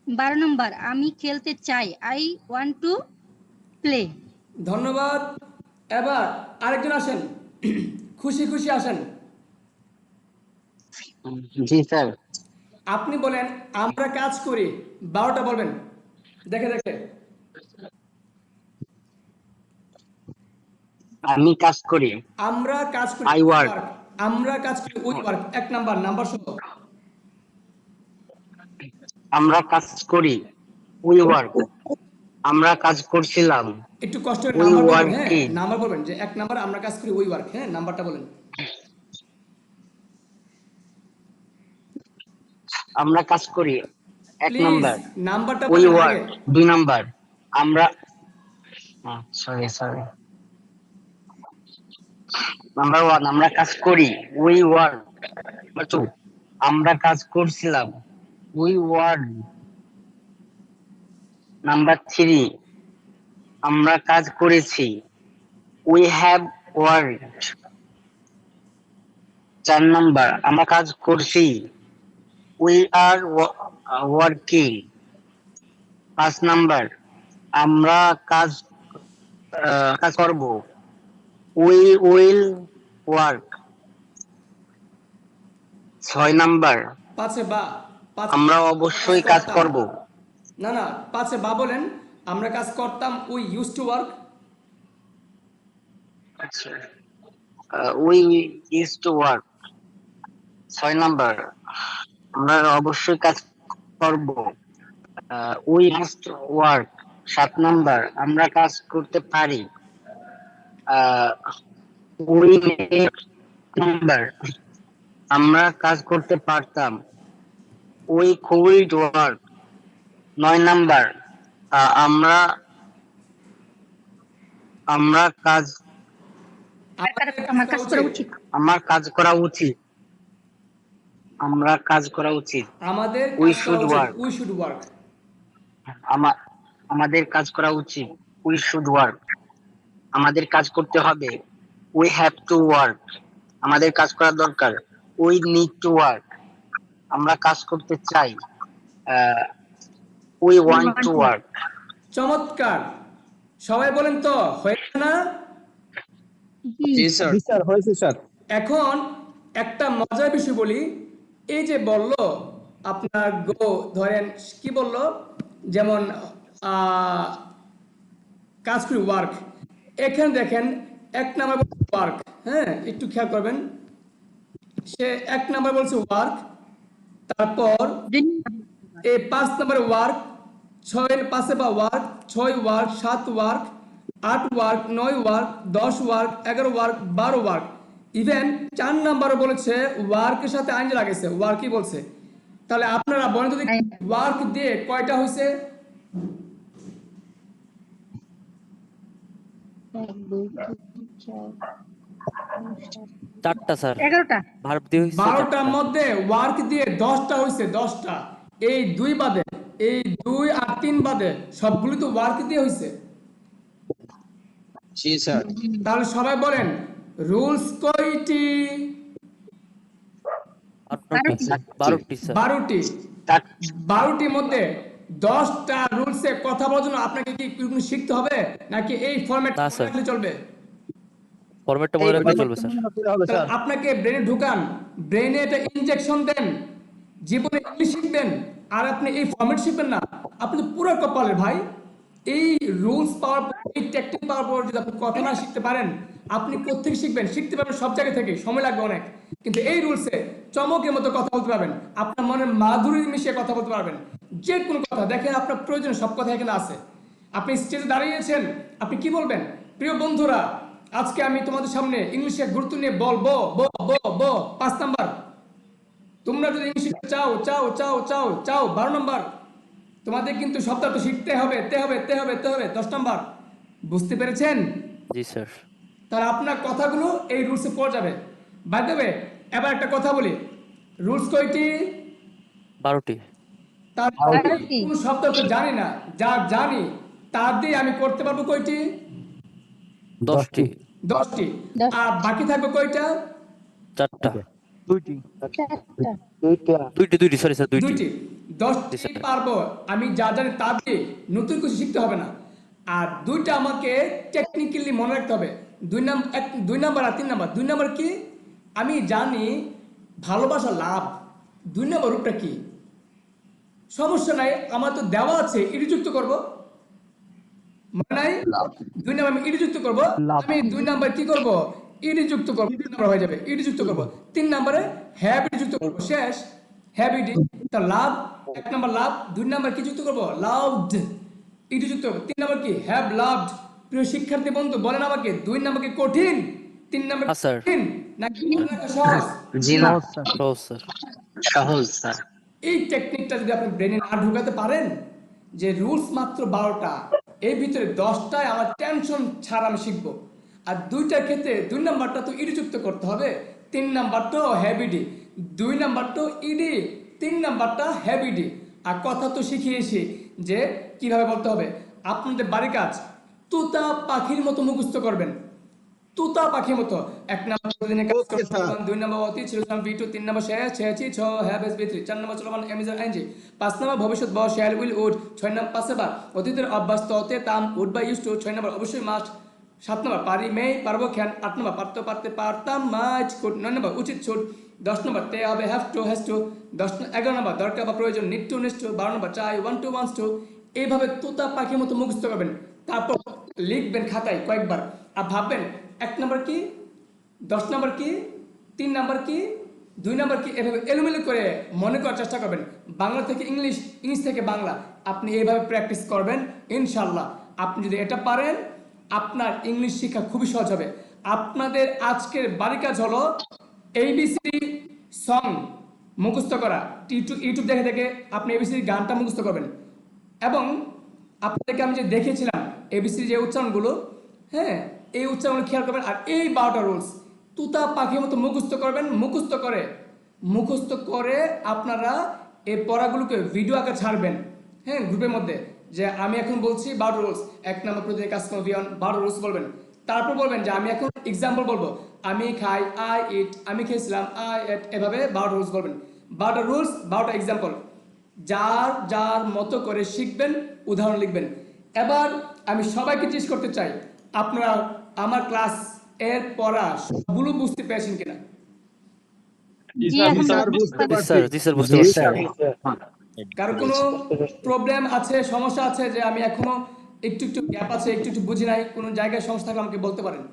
12 নম্বর আমি খেলতে চাই, আই ওয়ান্ট টু প্লে। ধন্যবাদ। এবার আরেকজন আসেন, খুশি খুশি আসেন। জি স্যার। আপনি বলেন আমরা কাজ করি, 12টা বলবেন দেখে দেখে। আমি কাজ করি, আমরা কাজ করি, I work. আমরা কাজ করি, উই ওয়ার্ক। 1 নাম্বার, নাম্বার সহ। আমরা কাজ করি, উই ওয়ার্ক। আমরা কাজ করছিলাম, একটু কষ্ট করে We নাম্বার বলবেন, হ্যাঁ working. নাম্বার বলবেন, যে 1 নাম্বার আমরা কাজ করি, উই ওয়ার্ক। হ্যাঁ নাম্বারটা বলেন। আমরা কাজ করি এক প্লিজ নাম্বার নাম্বারটা ওই বলেন ওয়ার্ক, আগে। 2 নাম্বার আমরা সরি নাম্বার 1 আমরা কাজ করি, উই ওয়ার্ক। নাম্বার 2 আমরা কাজ করছিলাম, উই ওয়ার্ক। নাম্বার 3 আমরা কাজ করেছি, উই হ্যাভ ওয়ার্কড। 4 নাম্বার আমরা কাজ করছি, উই আর ওয়ার্কিং। 5 নাম্বার আমরা কাজ করব, উই উইল ওয়ার্ক। 6 নাম্বার পাঁচে বা পাঁচে আমরা অবশ্যই কাজ করতাম। করব। না না, পাঁচে বা বলেন, আমরা কাজ করতাম, উই ইউজ টু ওয়ার্ক। আচ্ছা, we is to work. 6 number আমরা অবশ্যই কাজ করব, উই মাস্ট ওয়ার্ক। 7 নাম্বার আমরা কাজ করতে পারি, উই নাম্বার আমরা কাজ করতে পারতাম, উই কুড ওয়ার্ক। 9 নাম্বার আমরা আমরা কাজ আমার কাজ করা উচিত। আমার কাজ করা উচিত, আমরা কাজ করা উচিত। আমাদের উই কাজ করা শুড উচিত, ওয়ার্ক। We should work. আমাদের কাজ করা উচিত, উই শুড ওয়ার্ক। আমাদের কাজ করতে হবে, উই হ্যাভ টু ওয়ার্ক। আমাদের কাজ করা দরকার, উই নিড টু ওয়ার্ক। আমরা কাজ করতে চাই, উই ওয়ান্ট টু ওয়ার্ক। চমৎকার, সবাই বলেন তো হয়েছে না? জি স্যার। জি স্যার, হয়েছে স্যার। এখন একটা মজার বিষয় বলি, এই যে বলল আপনার গো, ধরেন কি বলল, যেমন কাজ করি ওয়ার্ক, এখানে দেখেন 1 নাম্বার ওয়ার্ক। হ্যাঁ, একটু খেয়াল করবেন, সে 1 নাম্বার বলছে ওয়ার্ক, তারপর এই 5 নাম্বার ওয়ার্ক, 6 পাশে বা work, 6 work, 7 work, 8 work, 9 work, 10 work, 11 work, 12 work. Even 4 নাম্বারও বলেছে ওয়ার্কের সাথে আইন লাগেছে, ওয়ার্কই বলছে। তাহলে আপনারা বলেন তো দেখি, ওয়ার্ক দিয়ে কয়টা হয়েছে? 4টা স্যার, 11টা। ভার্ব দিয়ে হইছে 12টার 4টা। মধ্যে ওয়ার্ক দিয়ে 10টা হয়েছে, 10টা। এই 2 বাদে, এই 2 আর 3 বাদে সবগুলো তো ওয়ার্ক দিয়ে হয়েছে। জি স্যার। তাহলে সবাই বলেন রুলস কয়টি? 12টি স্যার। 12টি। 12টির মধ্যে 10টা রুলসে কথা বলার জন্য আপনাকে কি কোনো শিখতে হবে, নাকি এই ফরম্যাট না স্যার, রাখলে চলবে? ফরম্যাটটা মনে রাখলে চলবে স্যার। হবে তাহলে স্যার। আপনাকে ব্রেনে ঢুকান, ব্রেনে এটা ইনজেকশন দেন, জীবনে ইংলিশ শিখবেন, আর আপনি এই ফরম্যাট শিখবেন না, আপনি তো পুরো কপালের ভাই। এই রুলস পাওয়ার পর, এই টেকনিক পাওয়ার পর যদি আপনি কথা না শিখতে পারেন, আপনি কোত্থেকে শিখবেন? শিখতে পারবেন সব জায়গা থেকে, সময় লাগবে অনেক, কিন্তু এই রুলসে চমকের মতো কথা বলতে পারবেন, আপনার মনের মাধুরী মিশিয়ে কথা বলতে পারবেন, যে কোনো কথা। দেখেন আপনার প্রয়োজনে সব কথা এখানে আছে। আপনি স্টেজে দাঁড়িয়েছেন, আপনি কি বলবেন? প্রিয় বন্ধুরা, আজকে আমি তোমাদের সামনে ইংলিশের গুরুত্ব নিয়ে বলবো। 5 নাম্বার। তোমরা যদি ইংলিশ চাও চাও চাও চাও চাও 12 নাম্বার। তোমাদের কিন্তু সপ্তাহ শিখতে হবে, 10 নাম্বার। বুঝতে পেরেছেন? জি স্যার। তাহলে আপনার কথাগুলো এই রুলসে পড়ে যাবে। বাই দ্য ওয়ে, এবার একটা কথা বলি, রুলস কয়টি? 12টি। তার কোন শব্দ তো জানি না, যা জানি তার দিয়ে আমি করতে পারবো কয়টি? 10টি। 10টি। আর বাকি থাকবে কয়টা? 4টা। 2টি। 2টি সরি স্যার, 2টি। 2টি। 10টি পারবো আমি, যা জানি তা দিয়ে নতুন কিছু শিখতে হবে না। আর 2টা আমাকে টেকনিক্যালি মনে রাখতে হবে। 2 নাম্বার আর 3 নাম্বার। 2 নাম্বার কি? আমি জানি ভালোবাসা লাভ। 2 নাম্বার রূপটা কি? সমস্যা নাই, আমার তো দেওয়া আছে, ইডি যুক্ত করবো, মানে নাই? 2 নাম্বার আমি ইডি যুক্ত করবো, আমি 2 নাম্বার কি করবো? ইডি যুক্ত করবো, 2 নাম্বার হয়ে যাবে, ইডি যুক্ত করবো। 3 নাম্বারে হ্যাভ ইডি যুক্ত করবো, শেষ। Have ed. তা লাভ, 1 নাম্বার লাভ, 2 নাম্বার কি যুক্ত করবো? লাভড, ইডি যুক্ত করবো। 3 নাম্বার কি? Have loved. প্রিয় শিক্ষার্থী বন্ধু, বলেন আমাকে 2 নাম্বার কি কঠিন, 3 নাম্বার স্যার। কঠিন নাকি সহজ? জি না, সহজ স্যার। সহজ স্যার। এই টেকনিকটা যদি আপনি ব্রেনে না ঢুকাতে পারেন যে রুলস মাত্র 12টা, এর ভিতরে 10টায় আমার টেনশন ছাড়া আমি শিখবো, আর 2টার ক্ষেত্রে 2 নাম্বারটা তো ইডি যুক্ত করতে হবে, 3 নাম্বারটাও হ্যাবিডি, 2 নাম্বারটাও ইডি, 3 নাম্বারটা হ্যাবিডি। আর কথা তো শিখিয়েছি যে কিভাবে বলতে হবে। আপনাদের বাড়ির কাজ তুতা পাখির মতো মুখস্থ করবেন, তুতা পাখির মতো। 1 নাম্বার প্রতিদিনের কাজ ওকে স্যার। করবেন, 2 নাম্বার অতীত ছিল V2, 3 নাম্বার শেয়াছি 6 হ্যাভ এস V3, 4 নাম্বার চলমান এমিজার এনজি, 5 নাম্বার ভবিষ্যৎ ব শেয়ার উইল উড, 6 নাম্বার পাশে বার অতীতের অভ্যাস ততে তাম উড বা ইউজ টু, 6 নাম্বার অবশ্যই মাস্ট, 7 নাম্বার পারি মেই পারবো খ্যান, 8 নাম্বার পারতে পারতে পারতাম মাছ কুড, 9 নাম্বার উচিত ছুট, 10 নাম্বার তে হবে have to has to, 11 number দরকার বা প্রয়োজন need to needs to, 12 number চাই ওয়ান টু ওয়ান্স টু। এইভাবে তোতা পাখির মতো মুখস্থ করবেন, তারপর লিখবেন খাতায় কয়েকবার, আর ভাববেন 1 নাম্বার কি, 10 নাম্বার কি, 3 নাম্বার কি, 2 নাম্বার কি, এভাবে এলোমেলো করে মনে করার চেষ্টা করবেন। বাংলা থেকে ইংলিশ, ইংলিশ থেকে বাংলা, আপনি এইভাবে প্র্যাকটিস করবেন ইনশাল্লাহ। আপনি যদি এটা পারেন, আপনার ইংলিশ শেখা খুবই সহজ হবে। আপনাদের আজকের বাড়ির কাজ হলো ABC সং মুখস্থ করা, ইউটিউব দেখে দেখে আপনি ABC গানটা মুখস্থ করবেন, এবং আপনাদেরকে আমি যে দেখিয়েছিলাম এবিসির যে উচ্চারণগুলো, হ্যাঁ, এই উচ্চারণগুলো খেয়াল করবেন। আর এই 12টা রুলস তুতা পাখির মতো মুখস্থ করবেন। মুখস্থ করে আপনারা এই পড়াগুলোকে ভিডিও আকারে ছাড়বেন, হ্যাঁ, গ্রুপের মধ্যে, যে আমি এখন বলছি 12 রুলস, 1 নাম্বার প্রতিদিন কাজ করবো বিয়ন 12 রুলস বলবেন। তারপর বলবেন যে আমি এখন এক্সাম্পল বলবো, আমি খাই আই ইট, আমি খেয়েছিলাম আই এট, এভাবে 12 রুলস বলবেন। 12টা রুলস, 12টা এক্সাম্পল, যার যার মতো করে শিখবেন, উদাহরণ লিখবেন। এবার আমি সবাইকে জিজ্ঞেস করতে চাই, আপনারা আমার ক্লাস এর পড়া সবগুলো বুঝতে পেরেছেন কিনা? জি জি এখন স্যার, বুঝতে বুঝতে পারছি। পারছি। জি স্যার বুঝতে পারছি। কারো কোনো প্রবলেম আছে, সমস্যা আছে, যে আমি এখনো একটু একটু গ্যাপ আছে, একটু একটু বুঝি নাই, কোনো জায়গায় সমস্যা থাকলে আমাকে বলতে পারেন।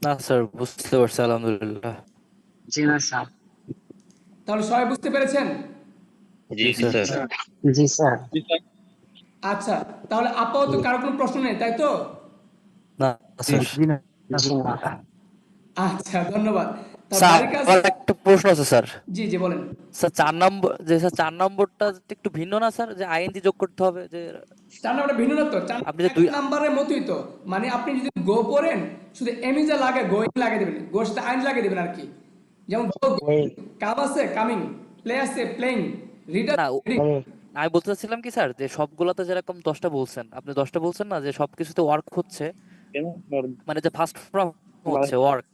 না স্যার বুঝতে পারছি আলহামদুলিল্লাহ। জি না স্যার। তাহলে সবাই বুঝতে পেরেছেন? জি স্যার। জি স্যার। আচ্ছা, তাহলে আপাতত কারো কোনো প্রশ্ন নেই, তাই তো? না স্যার। জি না। আচ্ছা, ধন্যবাদ। তাহলে স্যার বাড়ির কাজ, আমার একটা প্রশ্ন আছে স্যার। জি জি বলেন। স্যার 4 নম্বরটা একটু ভিন্ন না স্যার, যে আইএনজি যোগ করতে হবে, যে 4 নাম্বারটা ভিন্ন না তো, 4 আপনি যে 1 নাম্বারের মতোই তো। মানে আপনি যদি গো পড়েন, শুধু এমিজা লাগে, গোয়িং লাগিয়ে দেবেন, গোর সাথে আইন লাগিয়ে দেবেন আর কি। যেমন গো, কাম আছে কামিং, প্লে আছে প্লেইং, রিডার না রিডিং। আমি বলতে চাচ্ছিলাম কি স্যার, যে সবগুলাতে যেরকম 10টা বলছেন, আপনি 10টা বলছেন না, যে সবকিছুতে ওয়ার্ক হচ্ছে, মানে যে ফার্স্ট ফর্ম হচ্ছে ওয়ার্ক,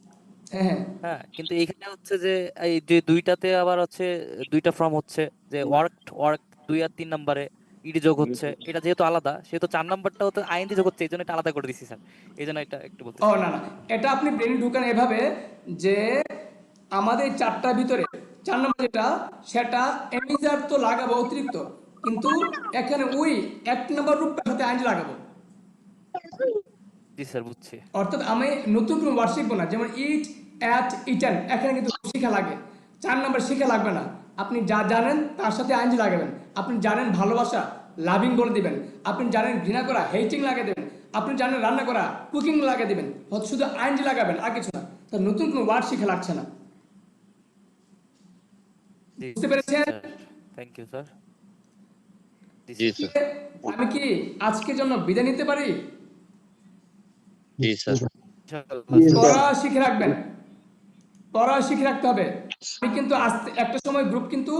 হ্যাঁ হ্যাঁ, হ্যাঁ, কিন্তু এইখানে হচ্ছে যে এই যে 2টাতে আবার হচ্ছে 2টা ফর্ম হচ্ছে, যে ওয়ার্ক 2 আর 3 নম্বরে ইডি যোগ হচ্ছে, এটা যেহেতু আলাদা, সেহেতু 4 নম্বরটা হচ্ছে আইএনজি যোগ হচ্ছে, এই জন্য এটা আলাদা করে দিছি স্যার, এই জন্য এটা একটু ও বলতেছি। না না, এটা আপনি ব্রেনে ঢুকান এভাবে যে আমাদের 4টার ভিতরে 4 নম্বর যেটা, সেটা এমিজার তো লাগাবো অতিরিক্ত, কিন্তু এখানে ওই 1 নম্বর রূপটার সাথে আইন লাগাবো। জি স্যার বুঝছি। অর্থাৎ আমি নতুন কোনো ওয়ার্ড শিখবো না, যেমন ইট, অ্যাট, ইটেন, এখানে কিন্তু শিখা লাগে, 4 নম্বর শিখা লাগবে না। আপনি যা জানেন তার সাথে আইনজি লাগাবেন। আপনি জানেন ভালোবাসা, লাভিং বলে দিবেন। আপনি জানেন ঘৃণা করা, হেটিং লাগিয়ে দেবেন। আপনি জানেন রান্না করা, কুকিং লাগিয়ে দেবেন। শুধু আইনজি লাগাবেন, আর কিছু না। তো নতুন কোনো ওয়ার্ড শিখা লাগছে না। জি বুঝতে পেরেছেন? Sir, thank you sir. জি স্যার। আমি কি আজকের জন্য বিদায় নিতে পারি? জি স্যার। পড়া শিখে রাখবেন, পড়া শিখে রাখতে হবে। আমি কিন্তু আস্তে একটা সময় গ্রুপ কিন্তু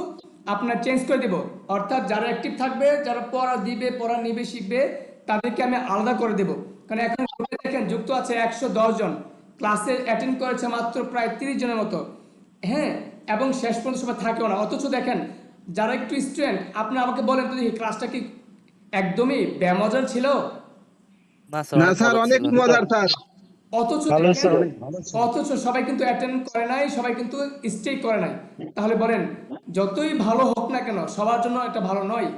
আপনার চেঞ্জ করে দেব, অর্থাৎ যারা অ্যাক্টিভ থাকবে, যারা পড়া দিবে, পড়া নিবে, শিখবে, তাদেরকে আমি আলাদা করে দেব। কারণ এখন গ্রুপে দেখেন যুক্ত আছে 110 জন, ক্লাসে অ্যাটেন্ড করেছে মাত্র প্রায় 30 জনের মতো, হ্যাঁ, এবং শেষ পর্যন্ত সবাই থাকেও না। অথচ দেখেন যারা একটু স্টুডেন্ট, আপনি আমাকে বলেন তো দেখি, ক্লাসটা কি একদমই বেমজার ছিল? না স্যার, না অনেক স্যার, মজা অনেক ছিল। মজার স্যার। অথচ দেখেন, অথচ সবাই কিন্তু অ্যাটেন্ড করে নাই, সবাই কিন্তু স্টে করে নাই। তাহলে বলেন, যতই ভালো হোক না কেন, সবার জন্য এটা ভালো নয়।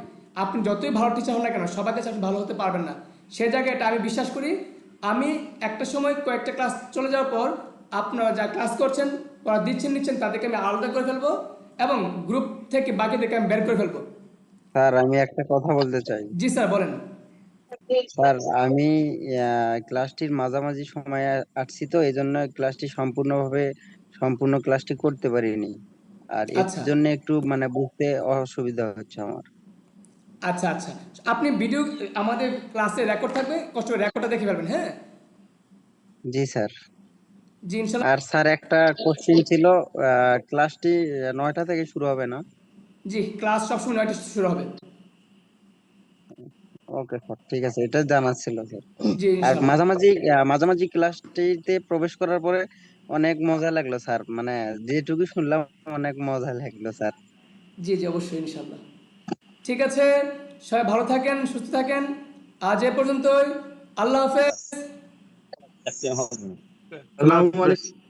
আপনি যতই ভালো টিচার হন না কেন, সবার কাছে আপনি ভালো হতে পারবেন না। সে জায়গায় এটা আমি বিশ্বাস করি। আমি একটা সময় কয়েকটা ক্লাস চলে যাওয়ার পর আপনারা যা ক্লাস করছেন, পড়া দিচ্ছেন, নিচ্ছেন, তাদেরকে আমি আলাদা করে ফেলবো, এবং গ্রুপ থেকে বাকিদেরকে আমি বের করে ফেলবো। স্যার আমি একটা কথা বলতে চাই। জি স্যার বলেন। স্যার আমি ক্লাসটির মাঝামাঝি সময়ে আসছি, তো এই জন্য ক্লাসটি সম্পূর্ণ ক্লাসটি করতে পারিনি। আর এর আচ্ছা জন্য একটু মানে বুঝতে অসুবিধা হচ্ছে আমার। আচ্ছা আচ্ছা, আপনি ভিডিও আমাদের ক্লাসে রেকর্ড থাকবে, কষ্ট করে রেকর্ডটা দেখে ফেলবেন। হ্যাঁ জি স্যার। জি ইনশাল্লাহ। আর স্যার একটা কোশ্চেন ছিল, ক্লাসটি 9টা থেকে শুরু হবে না? জি ক্লাস সবসময় 9টা শুরু হবে। ওকে স্যার, ঠিক আছে, এটা জানার ছিল স্যার। জি আর ইনশাল্লাহ। মাঝামাঝি ক্লাসটিতে প্রবেশ করার পরে অনেক মজা লাগলো স্যার, মানে যেটুকু শুনলাম অনেক মজা লাগলো স্যার। জি জি অবশ্যই ইনশাল্লাহ। ঠিক আছে, সবাই ভালো থাকেন, সুস্থ থাকেন। আজ এ পর্যন্তই। আল্লাহ হাফেজ। আসসালামু আলাইকুম।